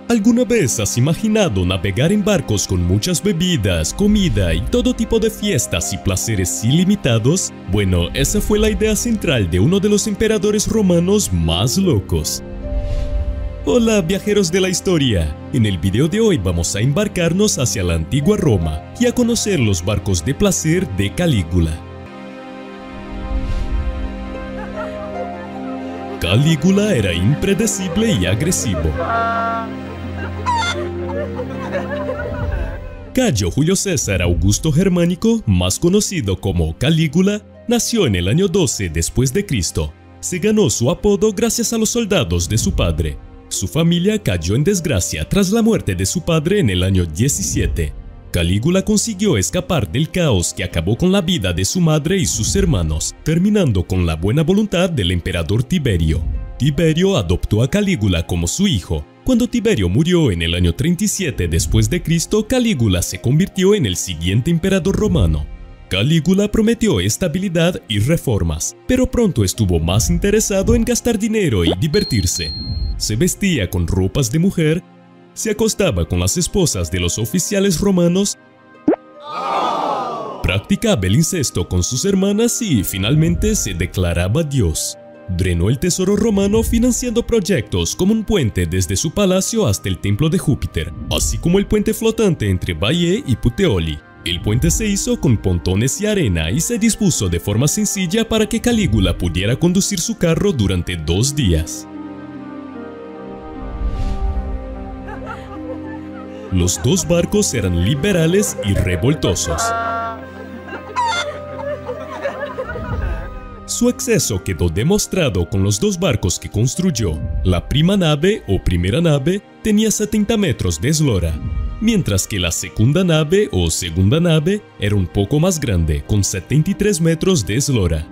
¿Alguna vez has imaginado navegar en barcos con muchas bebidas, comida y todo tipo de fiestas y placeres ilimitados? Bueno, esa fue la idea central de uno de los emperadores romanos más locos. Hola viajeros de la historia, en el video de hoy vamos a embarcarnos hacia la antigua Roma y a conocer los barcos de placer de Calígula. Calígula era impredecible y agresivo. Cayo Julio César Augusto Germánico, más conocido como Calígula, nació en el año 12 después de Cristo. Se ganó su apodo gracias a los soldados de su padre. Su familia cayó en desgracia tras la muerte de su padre en el año 17. Calígula consiguió escapar del caos que acabó con la vida de su madre y sus hermanos, terminando con la buena voluntad del emperador Tiberio. Tiberio adoptó a Calígula como su hijo. Cuando Tiberio murió en el año 37 después de Cristo, Calígula se convirtió en el siguiente emperador romano. Calígula prometió estabilidad y reformas, pero pronto estuvo más interesado en gastar dinero y divertirse. Se vestía con ropas de mujer, se acostaba con las esposas de los oficiales romanos, practicaba el incesto con sus hermanas y finalmente se declaraba Dios. Drenó el tesoro romano financiando proyectos como un puente desde su palacio hasta el templo de Júpiter, así como el puente flotante entre Baiae y Puteoli. El puente se hizo con pontones y arena y se dispuso de forma sencilla para que Calígula pudiera conducir su carro durante 2 días. Los 2 barcos eran liberales y revoltosos. Su exceso quedó demostrado con los 2 barcos que construyó. La prima nave o primera nave tenía 70 metros de eslora, mientras que la segunda nave o segunda nave era un poco más grande, con 73 metros de eslora.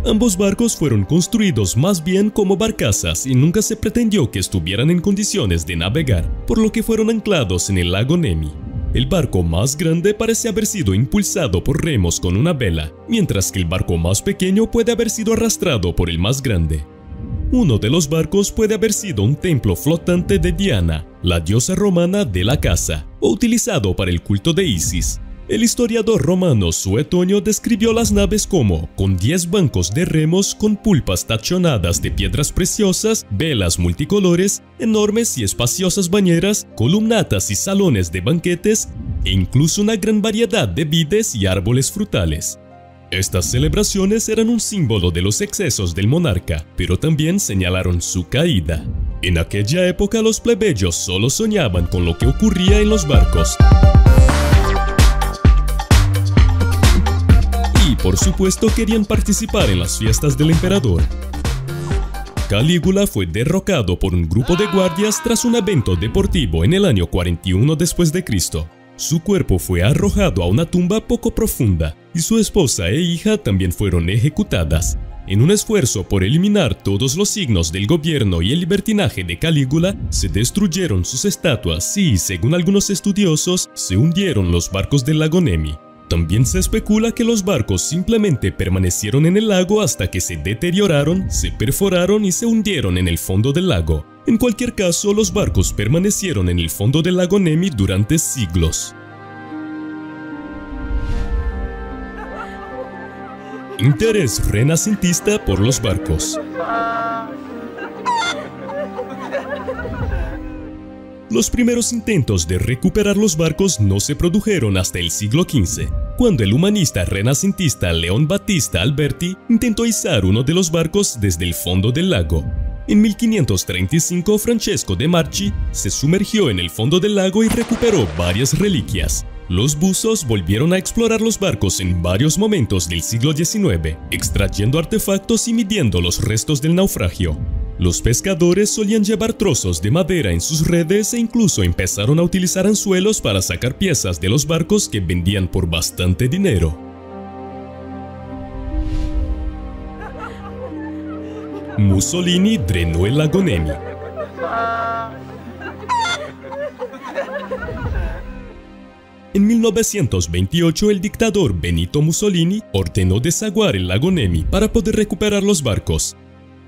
Ambos barcos fueron construidos más bien como barcazas y nunca se pretendió que estuvieran en condiciones de navegar, por lo que fueron anclados en el lago Nemi. El barco más grande parece haber sido impulsado por remos con una vela, mientras que el barco más pequeño puede haber sido arrastrado por el más grande. Uno de los barcos puede haber sido un templo flotante de Diana, la diosa romana de la caza, o utilizado para el culto de Isis. El historiador romano Suetonio describió las naves como con 10 bancos de remos con pulpas tachonadas de piedras preciosas, velas multicolores, enormes y espaciosas bañeras, columnatas y salones de banquetes, e incluso una gran variedad de vides y árboles frutales. Estas celebraciones eran un símbolo de los excesos del monarca, pero también señalaron su caída. En aquella época los plebeyos solo soñaban con lo que ocurría en los barcos. Y por supuesto querían participar en las fiestas del emperador. Calígula fue derrocado por un grupo de guardias tras un evento deportivo en el año 41 después de Cristo. Su cuerpo fue arrojado a una tumba poco profunda y su esposa e hija también fueron ejecutadas. En un esfuerzo por eliminar todos los signos del gobierno y el libertinaje de Calígula, se destruyeron sus estatuas y, según algunos estudiosos, se hundieron los barcos del lago Nemi. También se especula que los barcos simplemente permanecieron en el lago hasta que se deterioraron, se perforaron y se hundieron en el fondo del lago. En cualquier caso, los barcos permanecieron en el fondo del lago Nemi durante siglos. Interés renacentista por los barcos. Los primeros intentos de recuperar los barcos no se produjeron hasta el siglo XV, cuando el humanista renacentista León Battista Alberti intentó izar uno de los barcos desde el fondo del lago. En 1535, Francesco de Marchi se sumergió en el fondo del lago y recuperó varias reliquias. Los buzos volvieron a explorar los barcos en varios momentos del siglo XIX, extrayendo artefactos y midiendo los restos del naufragio. Los pescadores solían llevar trozos de madera en sus redes e incluso empezaron a utilizar anzuelos para sacar piezas de los barcos que vendían por bastante dinero. Mussolini drenó el lago Nemi. En 1928, el dictador Benito Mussolini ordenó desaguar el lago Nemi para poder recuperar los barcos.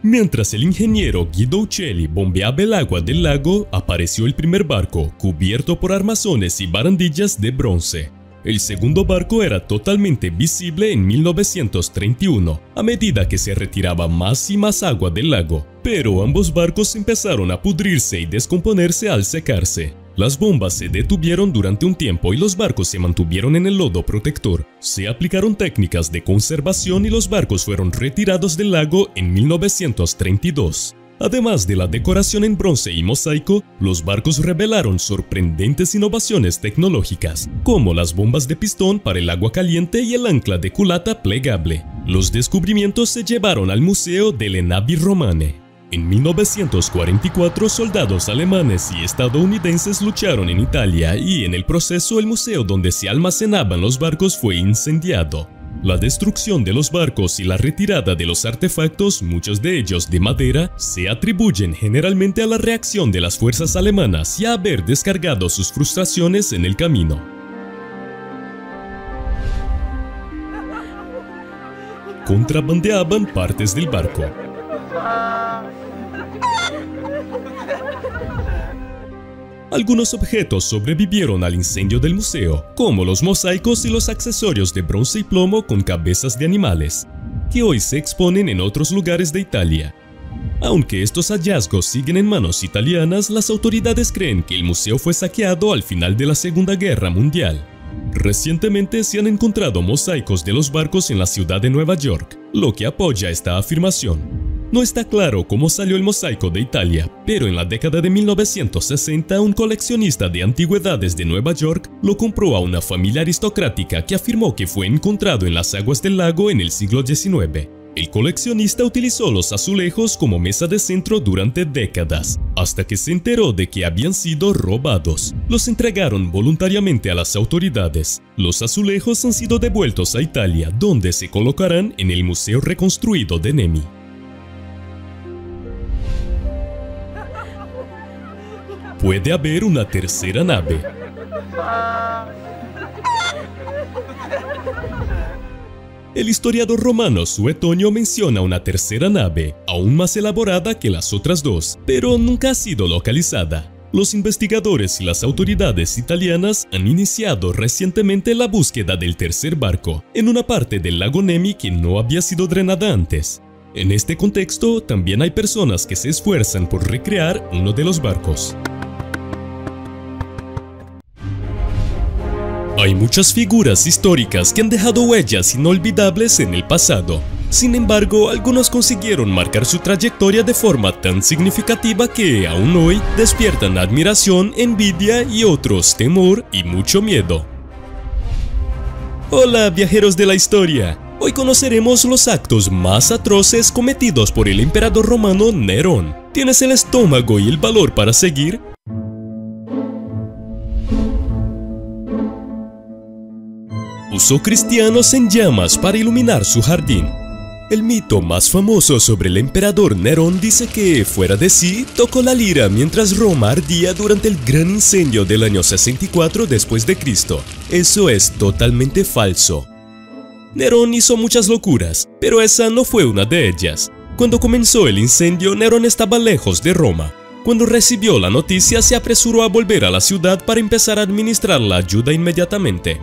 Mientras el ingeniero Guido Uccelli bombeaba el agua del lago, apareció el primer barco, cubierto por armazones y barandillas de bronce. El segundo barco era totalmente visible en 1931, a medida que se retiraba más y más agua del lago, pero ambos barcos empezaron a pudrirse y descomponerse al secarse. Las bombas se detuvieron durante un tiempo y los barcos se mantuvieron en el lodo protector. Se aplicaron técnicas de conservación y los barcos fueron retirados del lago en 1932. Además de la decoración en bronce y mosaico, los barcos revelaron sorprendentes innovaciones tecnológicas, como las bombas de pistón para el agua caliente y el ancla de culata plegable. Los descubrimientos se llevaron al Museo delle Navi Romane. En 1944, soldados alemanes y estadounidenses lucharon en Italia y en el proceso el museo donde se almacenaban los barcos fue incendiado. La destrucción de los barcos y la retirada de los artefactos, muchos de ellos de madera, se atribuyen generalmente a la reacción de las fuerzas alemanas y a haber descargado sus frustraciones en el camino. contrabandeaban partes del barco. Algunos objetos sobrevivieron al incendio del museo, como los mosaicos y los accesorios de bronce y plomo con cabezas de animales, que hoy se exponen en otros lugares de Italia. Aunque estos hallazgos siguen en manos italianas, las autoridades creen que el museo fue saqueado al final de la Segunda Guerra Mundial. Recientemente se han encontrado mosaicos de los barcos en la ciudad de Nueva York, lo que apoya esta afirmación. No está claro cómo salió el mosaico de Italia, pero en la década de 1960 un coleccionista de antigüedades de Nueva York lo compró a una familia aristocrática que afirmó que fue encontrado en las aguas del lago en el siglo XIX. El coleccionista utilizó los azulejos como mesa de centro durante décadas, hasta que se enteró de que habían sido robados. Los entregaron voluntariamente a las autoridades. Los azulejos han sido devueltos a Italia, donde se colocarán en el museo reconstruido de Nemi. Puede haber una tercera nave. El historiador romano Suetonio menciona una tercera nave, aún más elaborada que las otras dos, pero nunca ha sido localizada. Los investigadores y las autoridades italianas han iniciado recientemente la búsqueda del tercer barco, en una parte del lago Nemi que no había sido drenada antes. En este contexto, también hay personas que se esfuerzan por recrear uno de los barcos. Hay muchas figuras históricas que han dejado huellas inolvidables en el pasado. Sin embargo, algunos consiguieron marcar su trayectoria de forma tan significativa que, aún hoy, despiertan admiración, envidia y otros temor y mucho miedo. Hola, viajeros de la historia. Hoy conoceremos los actos más atroces cometidos por el emperador romano Nerón. ¿Tienes el estómago y el valor para seguir? Usó cristianos en llamas para iluminar su jardín. El mito más famoso sobre el emperador Nerón dice que, fuera de sí, tocó la lira mientras Roma ardía durante el gran incendio del año 64 después de Cristo. Eso es totalmente falso. Nerón hizo muchas locuras, pero esa no fue una de ellas. Cuando comenzó el incendio, Nerón estaba lejos de Roma. Cuando recibió la noticia, se apresuró a volver a la ciudad para empezar a administrar la ayuda inmediatamente.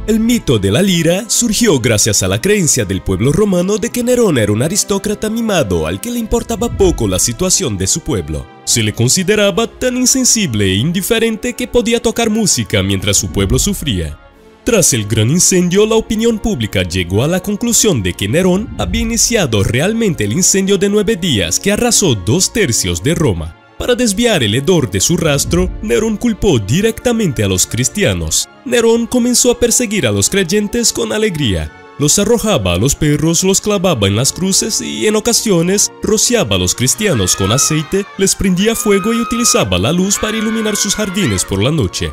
El mito de la lira surgió gracias a la creencia del pueblo romano de que Nerón era un aristócrata mimado al que le importaba poco la situación de su pueblo. Se le consideraba tan insensible e indiferente que podía tocar música mientras su pueblo sufría. Tras el gran incendio, la opinión pública llegó a la conclusión de que Nerón había iniciado realmente el incendio de 9 días que arrasó 2/3 de Roma. Para desviar el hedor de su rastro, Nerón culpó directamente a los cristianos. Nerón comenzó a perseguir a los creyentes con alegría. Los arrojaba a los perros, los clavaba en las cruces y, en ocasiones, rociaba a los cristianos con aceite, les prendía fuego y utilizaba la luz para iluminar sus jardines por la noche.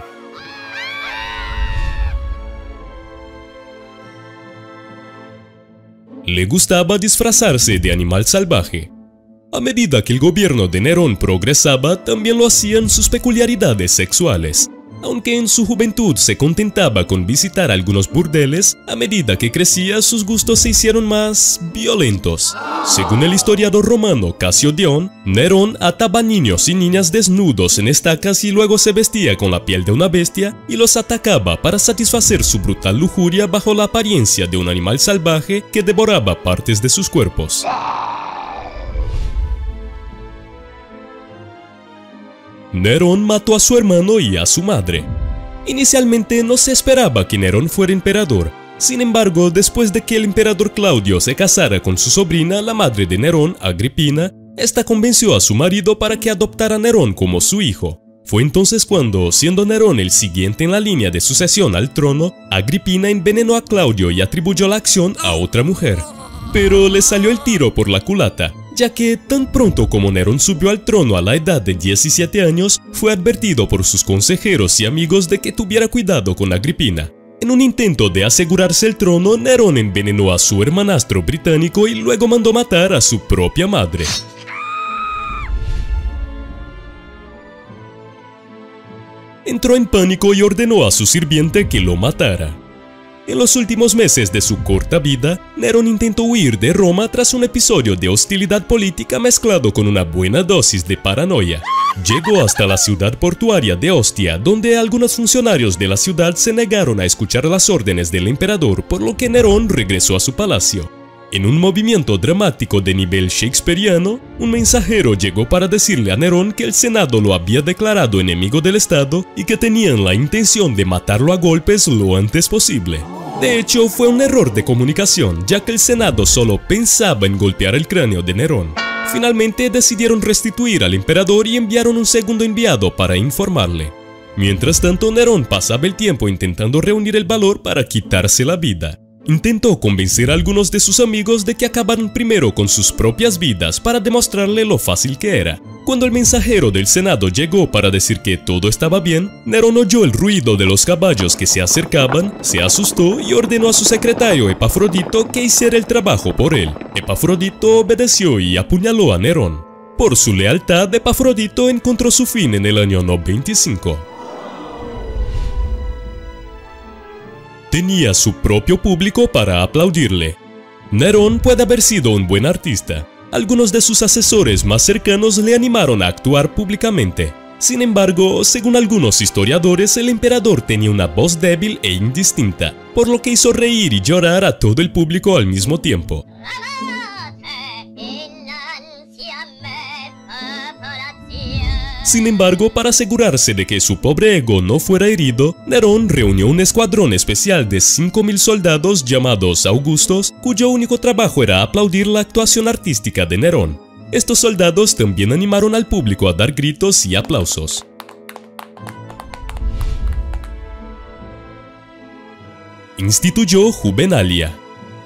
Le gustaba disfrazarse de animal salvaje. A medida que el gobierno de Nerón progresaba, también lo hacían sus peculiaridades sexuales. Aunque en su juventud se contentaba con visitar algunos burdeles, a medida que crecía sus gustos se hicieron más violentos. Según el historiador romano Casio Dion, Nerón ataba niños y niñas desnudos en estacas y luego se vestía con la piel de una bestia y los atacaba para satisfacer su brutal lujuria bajo la apariencia de un animal salvaje que devoraba partes de sus cuerpos. Nerón mató a su hermano y a su madre. Inicialmente no se esperaba que Nerón fuera emperador. Sin embargo, después de que el emperador Claudio se casara con su sobrina, la madre de Nerón, Agripina, esta convenció a su marido para que adoptara a Nerón como su hijo. Fue entonces cuando, siendo Nerón el siguiente en la línea de sucesión al trono, Agripina envenenó a Claudio y atribuyó la acción a otra mujer. Pero le salió el tiro por la culata, ya que tan pronto como Nerón subió al trono a la edad de 17 años, fue advertido por sus consejeros y amigos de que tuviera cuidado con Agripina. En un intento de asegurarse el trono, Nerón envenenó a su hermanastro británico y luego mandó matar a su propia madre. Entró en pánico y ordenó a su sirviente que lo matara. En los últimos meses de su corta vida, Nerón intentó huir de Roma tras un episodio de hostilidad política mezclado con una buena dosis de paranoia. Llegó hasta la ciudad portuaria de Ostia, donde algunos funcionarios de la ciudad se negaron a escuchar las órdenes del emperador, por lo que Nerón regresó a su palacio. En un movimiento dramático de nivel shakespeariano, un mensajero llegó para decirle a Nerón que el Senado lo había declarado enemigo del Estado y que tenían la intención de matarlo a golpes lo antes posible. De hecho, fue un error de comunicación, ya que el Senado solo pensaba en golpear el cráneo de Nerón. Finalmente decidieron restituir al emperador y enviaron un segundo enviado para informarle. Mientras tanto, Nerón pasaba el tiempo intentando reunir el valor para quitarse la vida. Intentó convencer a algunos de sus amigos de que acabaran primero con sus propias vidas para demostrarle lo fácil que era. Cuando el mensajero del Senado llegó para decir que todo estaba bien, Nerón oyó el ruido de los caballos que se acercaban, se asustó y ordenó a su secretario Epafrodito que hiciera el trabajo por él. Epafrodito obedeció y apuñaló a Nerón. Por su lealtad, Epafrodito encontró su fin en el año 95. Tenía su propio público para aplaudirle. Nerón puede haber sido un buen artista. Algunos de sus asesores más cercanos le animaron a actuar públicamente. Sin embargo, según algunos historiadores, el emperador tenía una voz débil e indistinta, por lo que hizo reír y llorar a todo el público al mismo tiempo. Sin embargo, para asegurarse de que su pobre ego no fuera herido, Nerón reunió un escuadrón especial de 5.000 soldados llamados Augustos, cuyo único trabajo era aplaudir la actuación artística de Nerón. Estos soldados también animaron al público a dar gritos y aplausos. Instituyó Juvenalia.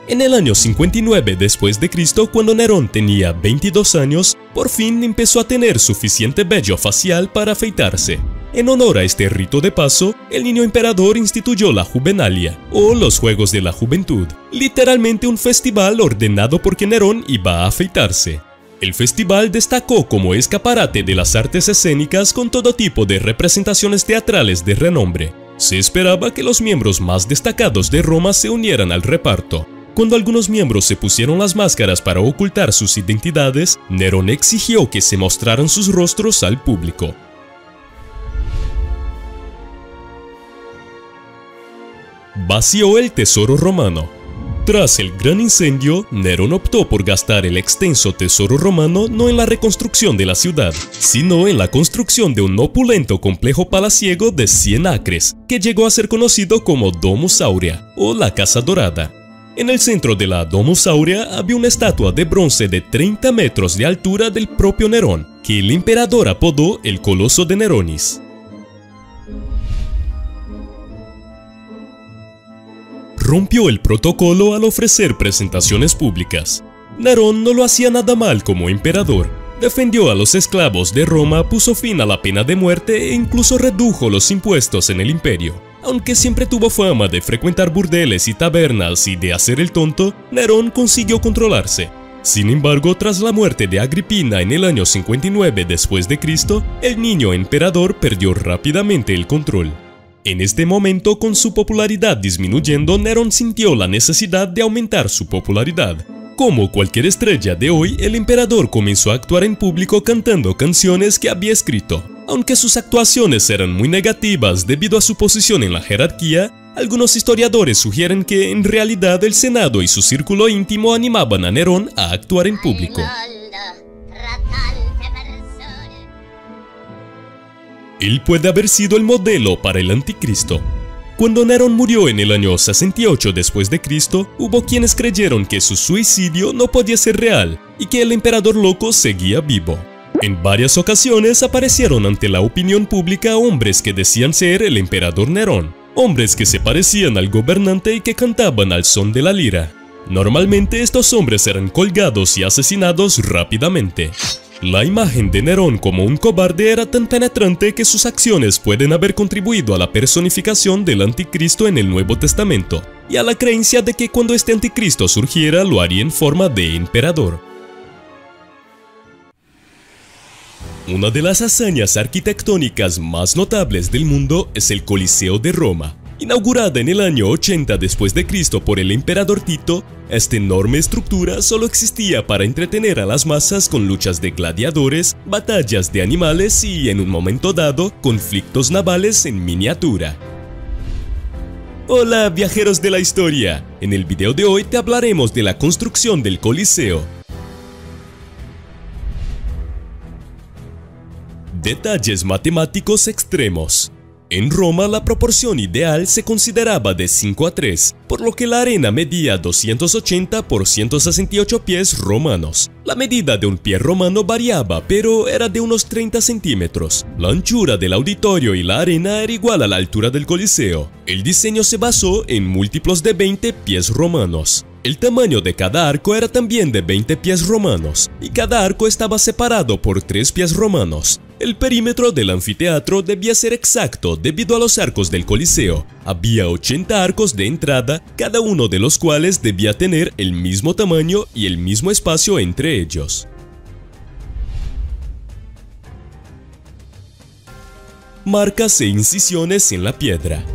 En el año 59 después de Cristo, cuando Nerón tenía 22 años, por fin empezó a tener suficiente vello facial para afeitarse. En honor a este rito de paso, el niño emperador instituyó la Juvenalia, o los Juegos de la Juventud, literalmente un festival ordenado porque Nerón iba a afeitarse. El festival destacó como escaparate de las artes escénicas con todo tipo de representaciones teatrales de renombre. Se esperaba que los miembros más destacados de Roma se unieran al reparto. Cuando algunos miembros se pusieron las máscaras para ocultar sus identidades, Nerón exigió que se mostraran sus rostros al público. Vació el tesoro romano. Tras el gran incendio, Nerón optó por gastar el extenso tesoro romano no en la reconstrucción de la ciudad, sino en la construcción de un opulento complejo palaciego de 100 acres, que llegó a ser conocido como Domus Aurea, o la Casa Dorada. En el centro de la Domus Aurea había una estatua de bronce de 30 metros de altura del propio Nerón, que el emperador apodó el Coloso de Neronis. Rompió el protocolo al ofrecer presentaciones públicas. Nerón no lo hacía nada mal como emperador. Defendió a los esclavos de Roma, puso fin a la pena de muerte e incluso redujo los impuestos en el imperio. Aunque siempre tuvo fama de frecuentar burdeles y tabernas y de hacer el tonto, Nerón consiguió controlarse. Sin embargo, tras la muerte de Agripina en el año 59 después de Cristo, el niño emperador perdió rápidamente el control. En este momento, con su popularidad disminuyendo, Nerón sintió la necesidad de aumentar su popularidad. Como cualquier estrella de hoy, el emperador comenzó a actuar en público cantando canciones que había escrito. Aunque sus actuaciones eran muy negativas debido a su posición en la jerarquía, algunos historiadores sugieren que en realidad el Senado y su círculo íntimo animaban a Nerón a actuar en público. Él puede haber sido el modelo para el anticristo. Cuando Nerón murió en el año 68 después de Cristo, hubo quienes creyeron que su suicidio no podía ser real y que el emperador loco seguía vivo. En varias ocasiones aparecieron ante la opinión pública hombres que decían ser el emperador Nerón, hombres que se parecían al gobernante y que cantaban al son de la lira. Normalmente estos hombres eran colgados y asesinados rápidamente. La imagen de Nerón como un cobarde era tan penetrante que sus acciones pueden haber contribuido a la personificación del anticristo en el Nuevo Testamento y a la creencia de que cuando este anticristo surgiera lo haría en forma de emperador. Una de las hazañas arquitectónicas más notables del mundo es el Coliseo de Roma. Inaugurada en el año 80 después de Cristo por el emperador Tito, esta enorme estructura solo existía para entretener a las masas con luchas de gladiadores, batallas de animales y, en un momento dado, conflictos navales en miniatura. Hola viajeros de la historia, en el video de hoy te hablaremos de la construcción del Coliseo. Detalles matemáticos extremos. En Roma la proporción ideal se consideraba de 5:3, por lo que la arena medía 280 por 168 pies romanos. La medida de un pie romano variaba, pero era de unos 30 centímetros. La anchura del auditorio y la arena era igual a la altura del Coliseo. El diseño se basó en múltiplos de 20 pies romanos. El tamaño de cada arco era también de 20 pies romanos, y cada arco estaba separado por 3 pies romanos. El perímetro del anfiteatro debía ser exacto debido a los arcos del Coliseo. Había 80 arcos de entrada, cada uno de los cuales debía tener el mismo tamaño y el mismo espacio entre ellos. Marcas e incisiones en la piedra.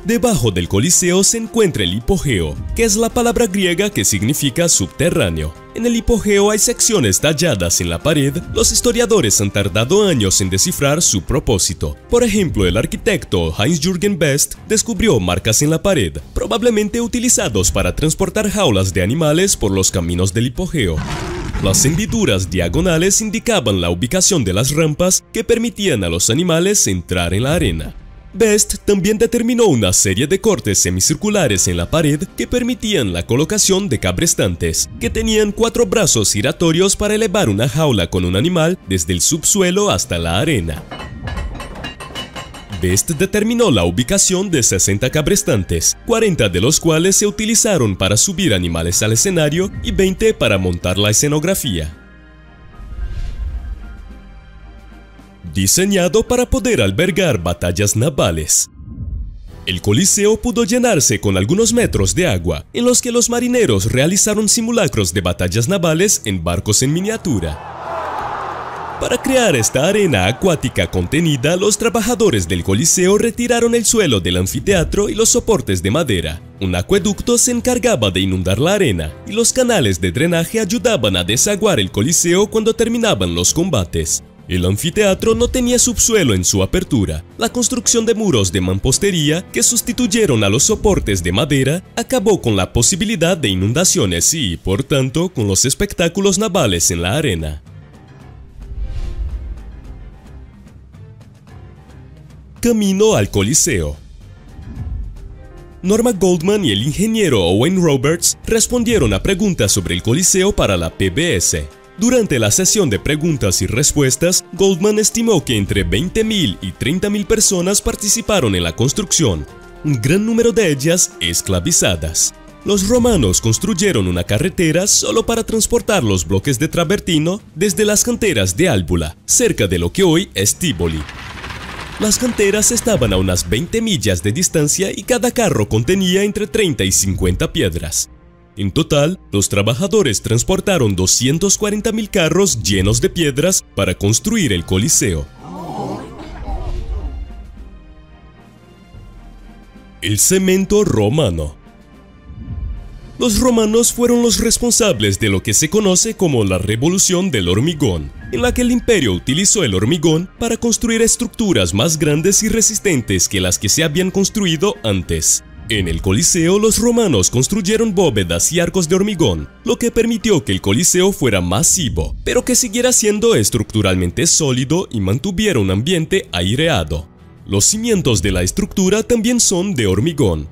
Debajo del Coliseo se encuentra el hipogeo, que es la palabra griega que significa subterráneo. En el hipogeo hay secciones talladas en la pared. Los historiadores han tardado años en descifrar su propósito. Por ejemplo, el arquitecto Heinz-Jürgen Best descubrió marcas en la pared, probablemente utilizados para transportar jaulas de animales por los caminos del hipogeo. Las hendiduras diagonales indicaban la ubicación de las rampas que permitían a los animales entrar en la arena. Best también determinó una serie de cortes semicirculares en la pared que permitían la colocación de cabrestantes, que tenían 4 brazos giratorios para elevar una jaula con un animal desde el subsuelo hasta la arena. Best determinó la ubicación de 60 cabrestantes, 40 de los cuales se utilizaron para subir animales al escenario y 20 para montar la escenografía. Diseñado para poder albergar batallas navales. El Coliseo pudo llenarse con algunos metros de agua, en los que los marineros realizaron simulacros de batallas navales en barcos en miniatura. Para crear esta arena acuática contenida, los trabajadores del Coliseo retiraron el suelo del anfiteatro y los soportes de madera. Un acueducto se encargaba de inundar la arena, y los canales de drenaje ayudaban a desaguar el Coliseo cuando terminaban los combates. El anfiteatro no tenía subsuelo en su apertura. La construcción de muros de mampostería que sustituyeron a los soportes de madera acabó con la posibilidad de inundaciones y, por tanto, con los espectáculos navales en la arena. Camino al Coliseo. Norma Goldman y el ingeniero Owen Roberts respondieron a preguntas sobre el Coliseo para la PBS. Durante la sesión de preguntas y respuestas, Goldman estimó que entre 20.000 y 30.000 personas participaron en la construcción, un gran número de ellas esclavizadas. Los romanos construyeron una carretera solo para transportar los bloques de travertino desde las canteras de Albula, cerca de lo que hoy es Tívoli. Las canteras estaban a unas 20 millas de distancia y cada carro contenía entre 30 y 50 piedras. En total, los trabajadores transportaron 240.000 carros llenos de piedras para construir el Coliseo. El cemento romano. Los romanos fueron los responsables de lo que se conoce como la Revolución del Hormigón, en la que el imperio utilizó el hormigón para construir estructuras más grandes y resistentes que las que se habían construido antes. En el Coliseo, los romanos construyeron bóvedas y arcos de hormigón, lo que permitió que el Coliseo fuera masivo, pero que siguiera siendo estructuralmente sólido y mantuviera un ambiente aireado. Los cimientos de la estructura también son de hormigón.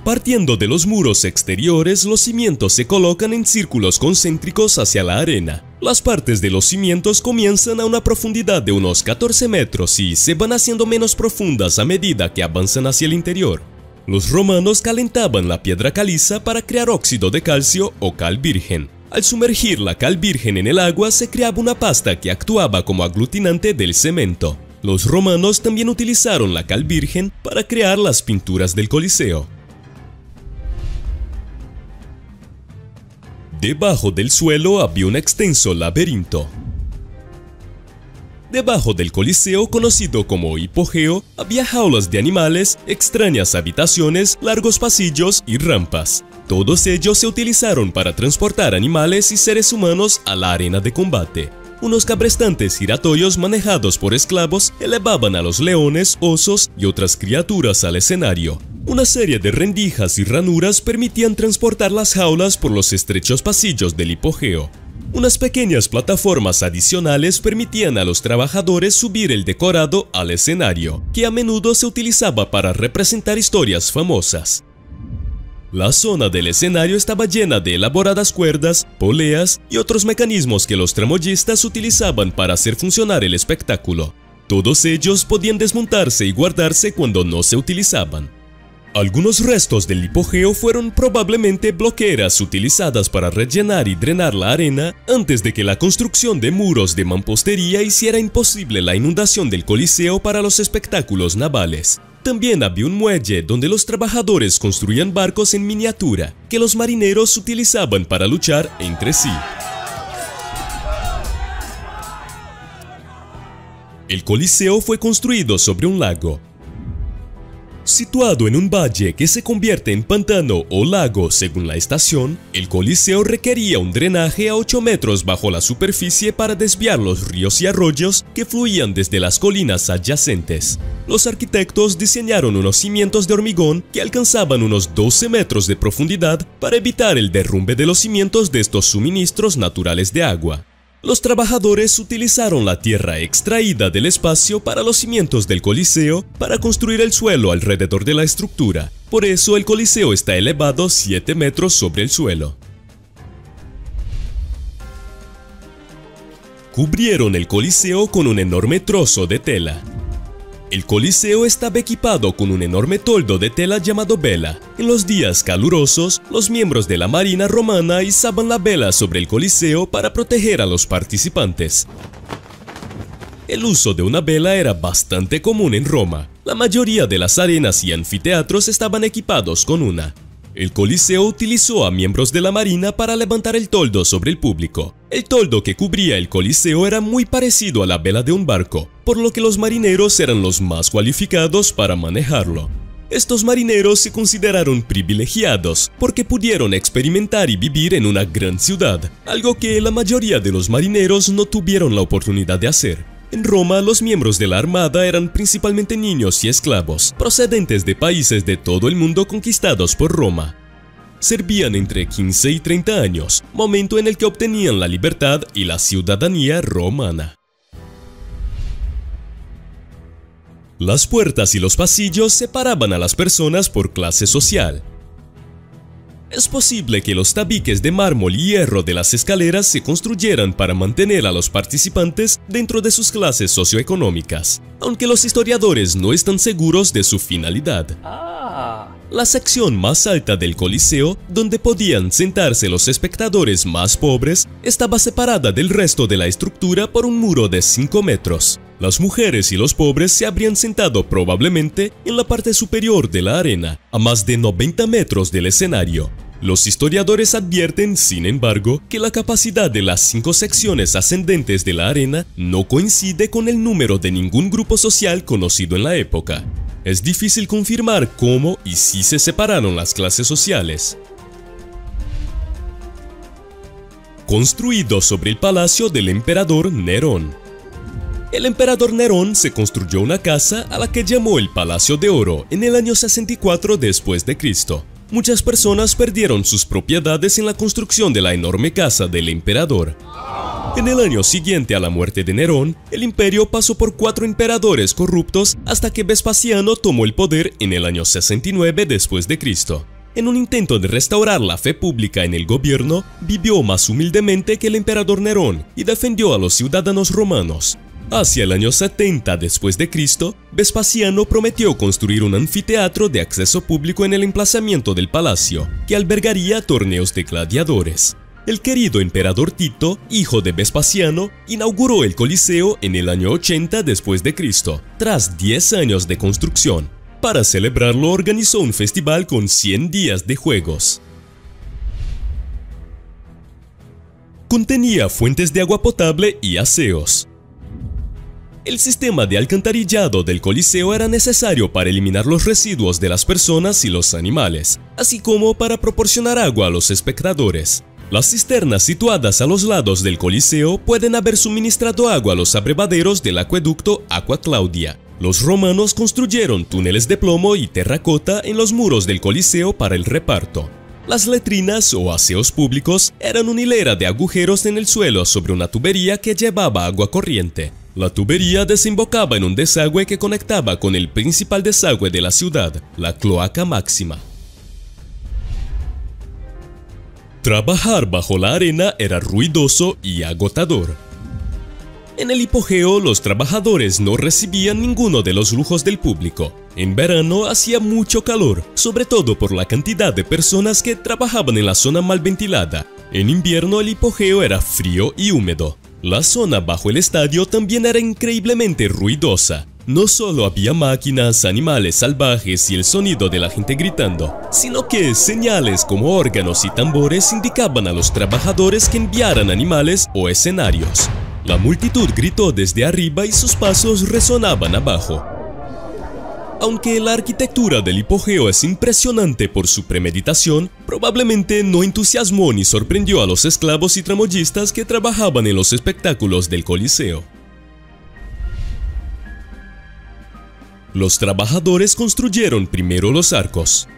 Partiendo de los muros exteriores, los cimientos se colocan en círculos concéntricos hacia la arena. Las partes de los cimientos comienzan a una profundidad de unos 14 metros y se van haciendo menos profundas a medida que avanzan hacia el interior. Los romanos calentaban la piedra caliza para crear óxido de calcio o cal virgen. Al sumergir la cal virgen en el agua se creaba una pasta que actuaba como aglutinante del cemento. Los romanos también utilizaron la cal virgen para crear las pinturas del Coliseo. Debajo del suelo había un extenso laberinto. Debajo del Coliseo, conocido como hipogeo, había jaulas de animales, extrañas habitaciones, largos pasillos y rampas. Todos ellos se utilizaron para transportar animales y seres humanos a la arena de combate. Unos cabrestantes giratorios manejados por esclavos elevaban a los leones, osos y otras criaturas al escenario. Una serie de rendijas y ranuras permitían transportar las jaulas por los estrechos pasillos del hipogeo. Unas pequeñas plataformas adicionales permitían a los trabajadores subir el decorado al escenario, que a menudo se utilizaba para representar historias famosas. La zona del escenario estaba llena de elaboradas cuerdas, poleas y otros mecanismos que los tramoyistas utilizaban para hacer funcionar el espectáculo. Todos ellos podían desmontarse y guardarse cuando no se utilizaban. Algunos restos del hipogeo fueron probablemente bloqueras utilizadas para rellenar y drenar la arena antes de que la construcción de muros de mampostería hiciera imposible la inundación del Coliseo para los espectáculos navales. También había un muelle donde los trabajadores construían barcos en miniatura que los marineros utilizaban para luchar entre sí. El Coliseo fue construido sobre un lago. Situado en un valle que se convierte en pantano o lago según la estación, el Coliseo requería un drenaje a 8 metros bajo la superficie para desviar los ríos y arroyos que fluían desde las colinas adyacentes. Los arquitectos diseñaron unos cimientos de hormigón que alcanzaban unos 12 metros de profundidad para evitar el derrumbe de los cimientos de estos suministros naturales de agua. Los trabajadores utilizaron la tierra extraída del espacio para los cimientos del Coliseo para construir el suelo alrededor de la estructura. Por eso el Coliseo está elevado 7 metros sobre el suelo. Cubrieron el Coliseo con un enorme trozo de tela. El Coliseo estaba equipado con un enorme toldo de tela llamado vela. En los días calurosos, los miembros de la Marina romana izaban la vela sobre el Coliseo para proteger a los participantes. El uso de una vela era bastante común en Roma. La mayoría de las arenas y anfiteatros estaban equipados con una. El Coliseo utilizó a miembros de la Marina para levantar el toldo sobre el público. El toldo que cubría el Coliseo era muy parecido a la vela de un barco, por lo que los marineros eran los más cualificados para manejarlo. Estos marineros se consideraron privilegiados porque pudieron experimentar y vivir en una gran ciudad, algo que la mayoría de los marineros no tuvieron la oportunidad de hacer. En Roma, los miembros de la armada eran principalmente niños y esclavos, procedentes de países de todo el mundo conquistados por Roma. Servían entre 15 y 30 años, momento en el que obtenían la libertad y la ciudadanía romana. Las puertas y los pasillos separaban a las personas por clase social. Es posible que los tabiques de mármol y hierro de las escaleras se construyeran para mantener a los participantes dentro de sus clases socioeconómicas, aunque los historiadores no están seguros de su finalidad. La sección más alta del Coliseo, donde podían sentarse los espectadores más pobres, estaba separada del resto de la estructura por un muro de 5 metros. Las mujeres y los pobres se habrían sentado probablemente en la parte superior de la arena, a más de 90 metros del escenario. Los historiadores advierten, sin embargo, que la capacidad de las 5 secciones ascendentes de la arena no coincide con el número de ningún grupo social conocido en la época. Es difícil confirmar cómo y si se separaron las clases sociales. Construido sobre el palacio del emperador Nerón. El emperador Nerón se construyó una casa a la que llamó el Palacio de Oro en el año 64 después de Cristo. Muchas personas perdieron sus propiedades en la construcción de la enorme casa del emperador. En el año siguiente a la muerte de Nerón, el imperio pasó por 4 emperadores corruptos hasta que Vespasiano tomó el poder en el año 69 después de Cristo. En un intento de restaurar la fe pública en el gobierno, vivió más humildemente que el emperador Nerón y defendió a los ciudadanos romanos. Hacia el año 70 después de Cristo, Vespasiano prometió construir un anfiteatro de acceso público en el emplazamiento del palacio, que albergaría torneos de gladiadores. El querido emperador Tito, hijo de Vespasiano, inauguró el Coliseo en el año 80 después de Cristo, tras 10 años de construcción. Para celebrarlo organizó un festival con 100 días de juegos. Contenía fuentes de agua potable y aseos. El sistema de alcantarillado del Coliseo era necesario para eliminar los residuos de las personas y los animales, así como para proporcionar agua a los espectadores. Las cisternas situadas a los lados del Coliseo pueden haber suministrado agua a los abrevaderos del acueducto Aqua Claudia. Los romanos construyeron túneles de plomo y terracota en los muros del Coliseo para el reparto. Las letrinas o aseos públicos eran una hilera de agujeros en el suelo sobre una tubería que llevaba agua corriente. La tubería desembocaba en un desagüe que conectaba con el principal desagüe de la ciudad, la cloaca máxima. Trabajar bajo la arena era ruidoso y agotador. En el hipogeo, los trabajadores no recibían ninguno de los lujos del público. En verano hacía mucho calor, sobre todo por la cantidad de personas que trabajaban en la zona mal ventilada. En invierno el hipogeo era frío y húmedo. La zona bajo el estadio también era increíblemente ruidosa. No solo había máquinas, animales salvajes y el sonido de la gente gritando, sino que señales como órganos y tambores indicaban a los trabajadores que enviaran animales o escenarios. La multitud gritó desde arriba y sus pasos resonaban abajo. Aunque la arquitectura del hipogeo es impresionante por su premeditación, probablemente no entusiasmó ni sorprendió a los esclavos y tramoyistas que trabajaban en los espectáculos del Coliseo. Los trabajadores construyeron primero los arcos.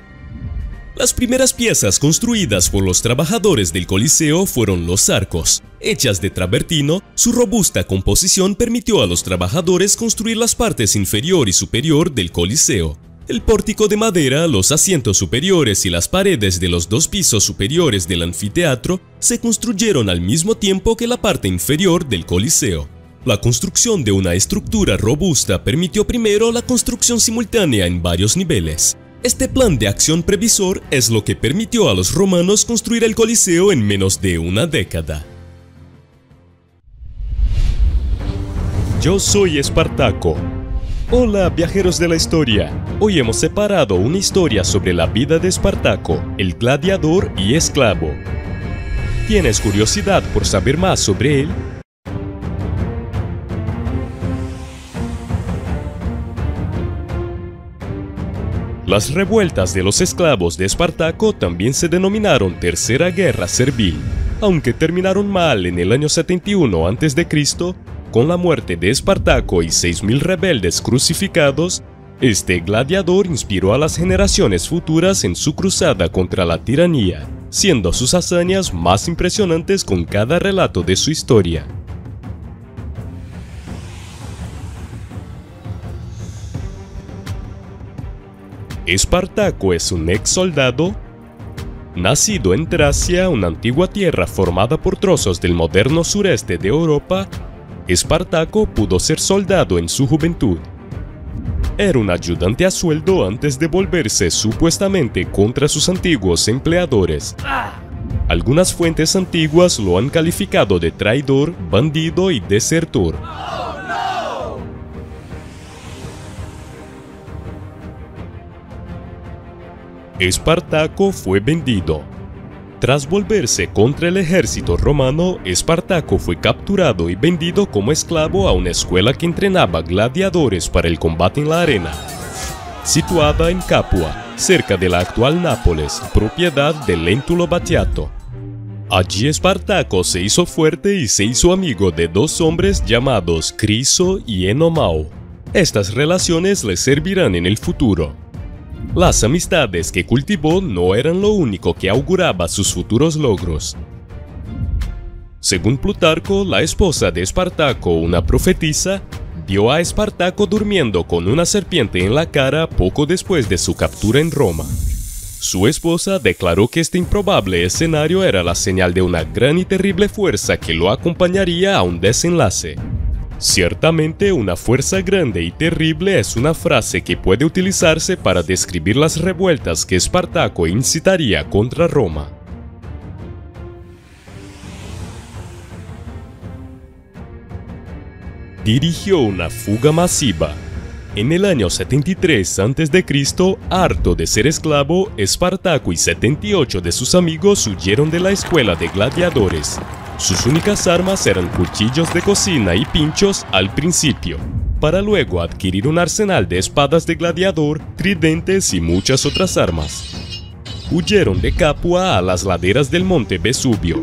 Las primeras piezas construidas por los trabajadores del Coliseo fueron los arcos. Hechas de travertino, su robusta composición permitió a los trabajadores construir las partes inferior y superior del Coliseo. El pórtico de madera, los asientos superiores y las paredes de los dos pisos superiores del anfiteatro se construyeron al mismo tiempo que la parte inferior del Coliseo. La construcción de una estructura robusta permitió primero la construcción simultánea en varios niveles. Este plan de acción previsor es lo que permitió a los romanos construir el Coliseo en menos de una década. Yo soy Espartaco. Hola, viajeros de la historia. Hoy hemos separado una historia sobre la vida de Espartaco, el gladiador y esclavo. ¿Tienes curiosidad por saber más sobre él? Las revueltas de los esclavos de Espartaco también se denominaron Tercera Guerra Servil, aunque terminaron mal en el año 71 a.C., con la muerte de Espartaco y 6.000 rebeldes crucificados. Este gladiador inspiró a las generaciones futuras en su cruzada contra la tiranía, siendo sus hazañas más impresionantes con cada relato de su historia. Espartaco es un ex soldado. Nacido en Tracia, una antigua tierra formada por trozos del moderno sureste de Europa, Espartaco pudo ser soldado en su juventud. Era un ayudante a sueldo antes de volverse supuestamente contra sus antiguos empleadores. Algunas fuentes antiguas lo han calificado de traidor, bandido y desertor. Espartaco fue vendido. Tras volverse contra el ejército romano, Espartaco fue capturado y vendido como esclavo a una escuela que entrenaba gladiadores para el combate en la arena, situada en Capua, cerca de la actual Nápoles, propiedad de Lentulio Batiato. Allí Espartaco se hizo fuerte y se hizo amigo de dos hombres llamados Criso y Enomao. Estas relaciones le servirán en el futuro. Las amistades que cultivó no eran lo único que auguraba sus futuros logros. Según Plutarco, la esposa de Espartaco, una profetisa, vio a Espartaco durmiendo con una serpiente en la cara poco después de su captura en Roma. Su esposa declaró que este improbable escenario era la señal de una gran y terrible fuerza que lo acompañaría a un desenlace. Ciertamente, una fuerza grande y terrible es una frase que puede utilizarse para describir las revueltas que Espartaco incitaría contra Roma. Dirigió una fuga masiva. En el año 73 a.C., harto de ser esclavo, Espartaco y 78 de sus amigos huyeron de la escuela de gladiadores. Sus únicas armas eran cuchillos de cocina y pinchos al principio, para luego adquirir un arsenal de espadas de gladiador, tridentes y muchas otras armas. Huyeron de Capua a las laderas del monte Vesubio,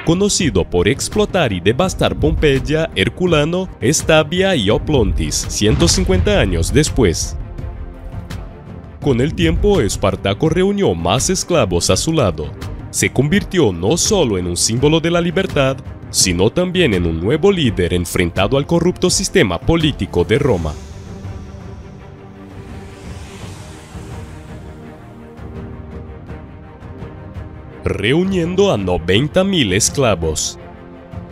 conocido por explotar y devastar Pompeya, Herculano, Estabia y Oplontis 150 años después. Con el tiempo, Espartaco reunió más esclavos a su lado. Se convirtió no solo en un símbolo de la libertad, sino también en un nuevo líder enfrentado al corrupto sistema político de Roma. Reuniendo a 90.000 esclavos.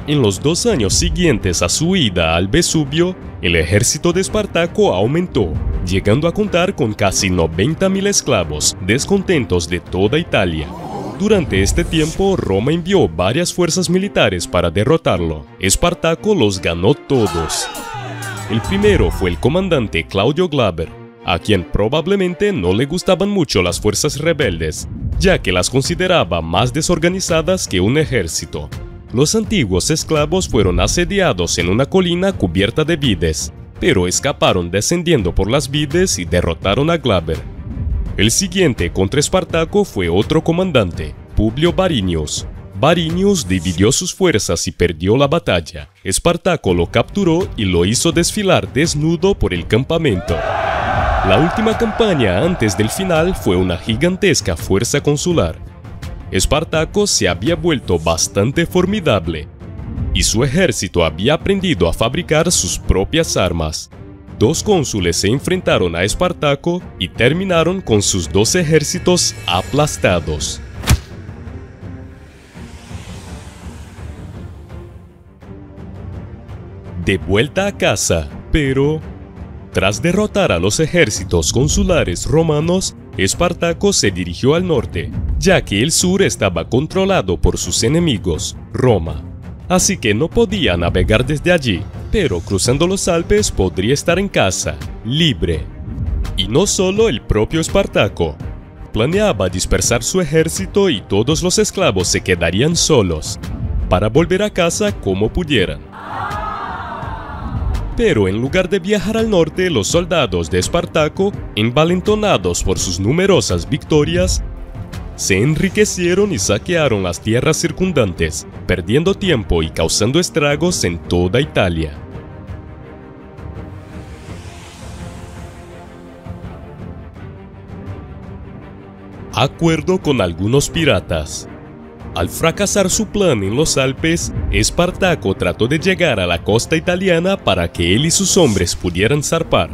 En los 2 años siguientes a su ida al Vesubio, el ejército de Espartaco aumentó, llegando a contar con casi 90.000 esclavos descontentos de toda Italia. Durante este tiempo, Roma envió varias fuerzas militares para derrotarlo. Espartaco los ganó todos. El primero fue el comandante Claudio Glaber, a quien probablemente no le gustaban mucho las fuerzas rebeldes, ya que las consideraba más desorganizadas que un ejército. Los antiguos esclavos fueron asediados en una colina cubierta de vides, pero escaparon descendiendo por las vides y derrotaron a Glaber. El siguiente contra Espartaco fue otro comandante, Publio Varinius. Varinius dividió sus fuerzas y perdió la batalla. Espartaco lo capturó y lo hizo desfilar desnudo por el campamento. La última campaña antes del final fue una gigantesca fuerza consular. Espartaco se había vuelto bastante formidable, y su ejército había aprendido a fabricar sus propias armas. 2 cónsules se enfrentaron a Espartaco y terminaron con sus 2 ejércitos aplastados. De vuelta a casa, pero tras derrotar a los ejércitos consulares romanos, Espartaco se dirigió al norte, ya que el sur estaba controlado por sus enemigos, Roma. Así que no podía navegar desde allí, pero cruzando los Alpes podría estar en casa, libre. Y no solo el propio Espartaco. Planeaba dispersar su ejército y todos los esclavos se quedarían solos, para volver a casa como pudieran. Pero en lugar de viajar al norte, los soldados de Espartaco, envalentonados por sus numerosas victorias, se enriquecieron y saquearon las tierras circundantes, perdiendo tiempo y causando estragos en toda Italia. Acuerdo con algunos piratas. Al fracasar su plan en los Alpes, Espartaco trató de llegar a la costa italiana para que él y sus hombres pudieran zarpar.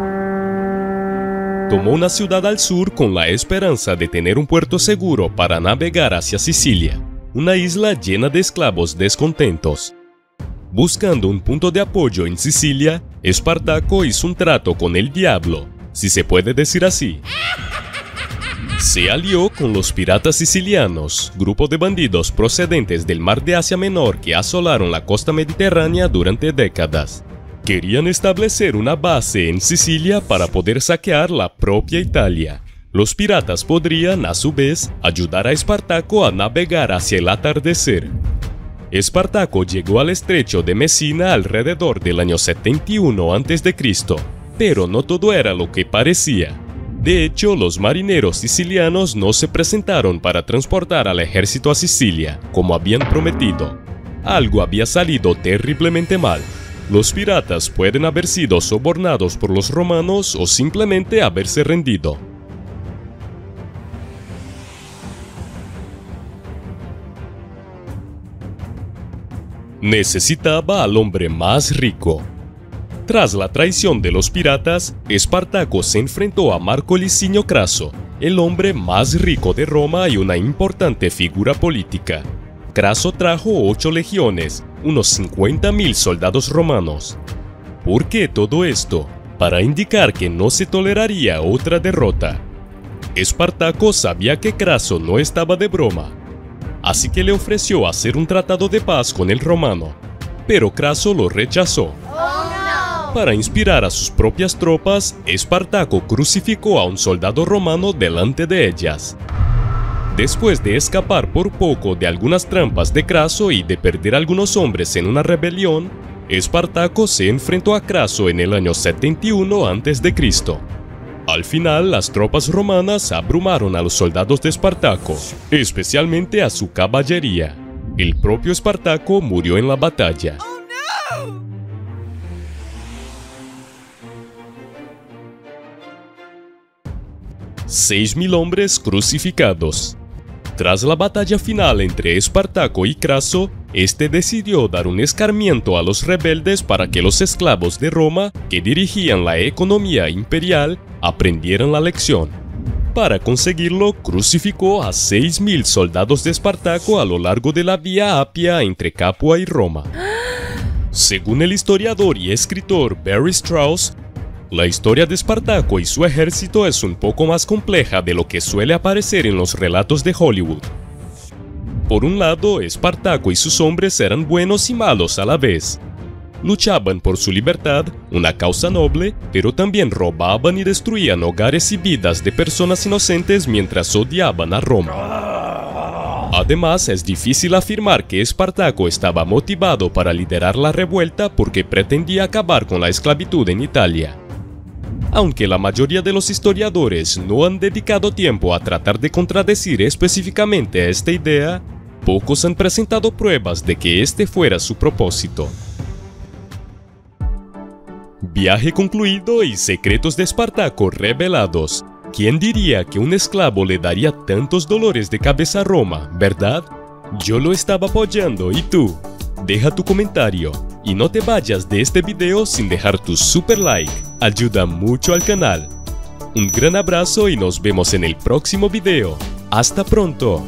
Tomó una ciudad al sur con la esperanza de tener un puerto seguro para navegar hacia Sicilia, una isla llena de esclavos descontentos. Buscando un punto de apoyo en Sicilia, Espartaco hizo un trato con el diablo, si se puede decir así. Se alió con los piratas sicilianos, grupo de bandidos procedentes del mar de Asia Menor que asolaron la costa mediterránea durante décadas. Querían establecer una base en Sicilia para poder saquear la propia Italia. Los piratas podrían, a su vez, ayudar a Espartaco a navegar hacia el atardecer. Espartaco llegó al estrecho de Mesina alrededor del año 71 a.C., pero no todo era lo que parecía. De hecho, los marineros sicilianos no se presentaron para transportar al ejército a Sicilia, como habían prometido. Algo había salido terriblemente mal. Los piratas pueden haber sido sobornados por los romanos o simplemente haberse rendido. Necesitaba al hombre más rico. Tras la traición de los piratas, Espartaco se enfrentó a Marco Licinio Craso, el hombre más rico de Roma y una importante figura política. Craso trajo 8 legiones, unos 50.000 soldados romanos. ¿Por qué todo esto? Para indicar que no se toleraría otra derrota. Espartaco sabía que Craso no estaba de broma, así que le ofreció hacer un tratado de paz con el romano, pero Craso lo rechazó. Para inspirar a sus propias tropas, Espartaco crucificó a un soldado romano delante de ellas. Después de escapar por poco de algunas trampas de Craso y de perder algunos hombres en una rebelión, Espartaco se enfrentó a Craso en el año 71 a.C. Al final, las tropas romanas abrumaron a los soldados de Espartaco, especialmente a su caballería. El propio Espartaco murió en la batalla. 6.000 hombres crucificados. Tras la batalla final entre Espartaco y Craso, este decidió dar un escarmiento a los rebeldes para que los esclavos de Roma, que dirigían la economía imperial, aprendieran la lección. Para conseguirlo, crucificó a 6.000 soldados de Espartaco a lo largo de la Vía Apia entre Capua y Roma. Según el historiador y escritor Barry Strauss, la historia de Espartaco y su ejército es un poco más compleja de lo que suele aparecer en los relatos de Hollywood. Por un lado, Espartaco y sus hombres eran buenos y malos a la vez. Luchaban por su libertad, una causa noble, pero también robaban y destruían hogares y vidas de personas inocentes mientras odiaban a Roma. Además, es difícil afirmar que Espartaco estaba motivado para liderar la revuelta porque pretendía acabar con la esclavitud en Italia. Aunque la mayoría de los historiadores no han dedicado tiempo a tratar de contradecir específicamente esta idea, pocos han presentado pruebas de que este fuera su propósito. Viaje concluido y secretos de Espartaco revelados. ¿Quién diría que un esclavo le daría tantos dolores de cabeza a Roma, verdad? Yo lo estaba apoyando, ¿y tú? Deja tu comentario y no te vayas de este video sin dejar tu super like, ayuda mucho al canal. Un gran abrazo y nos vemos en el próximo video. ¡Hasta pronto!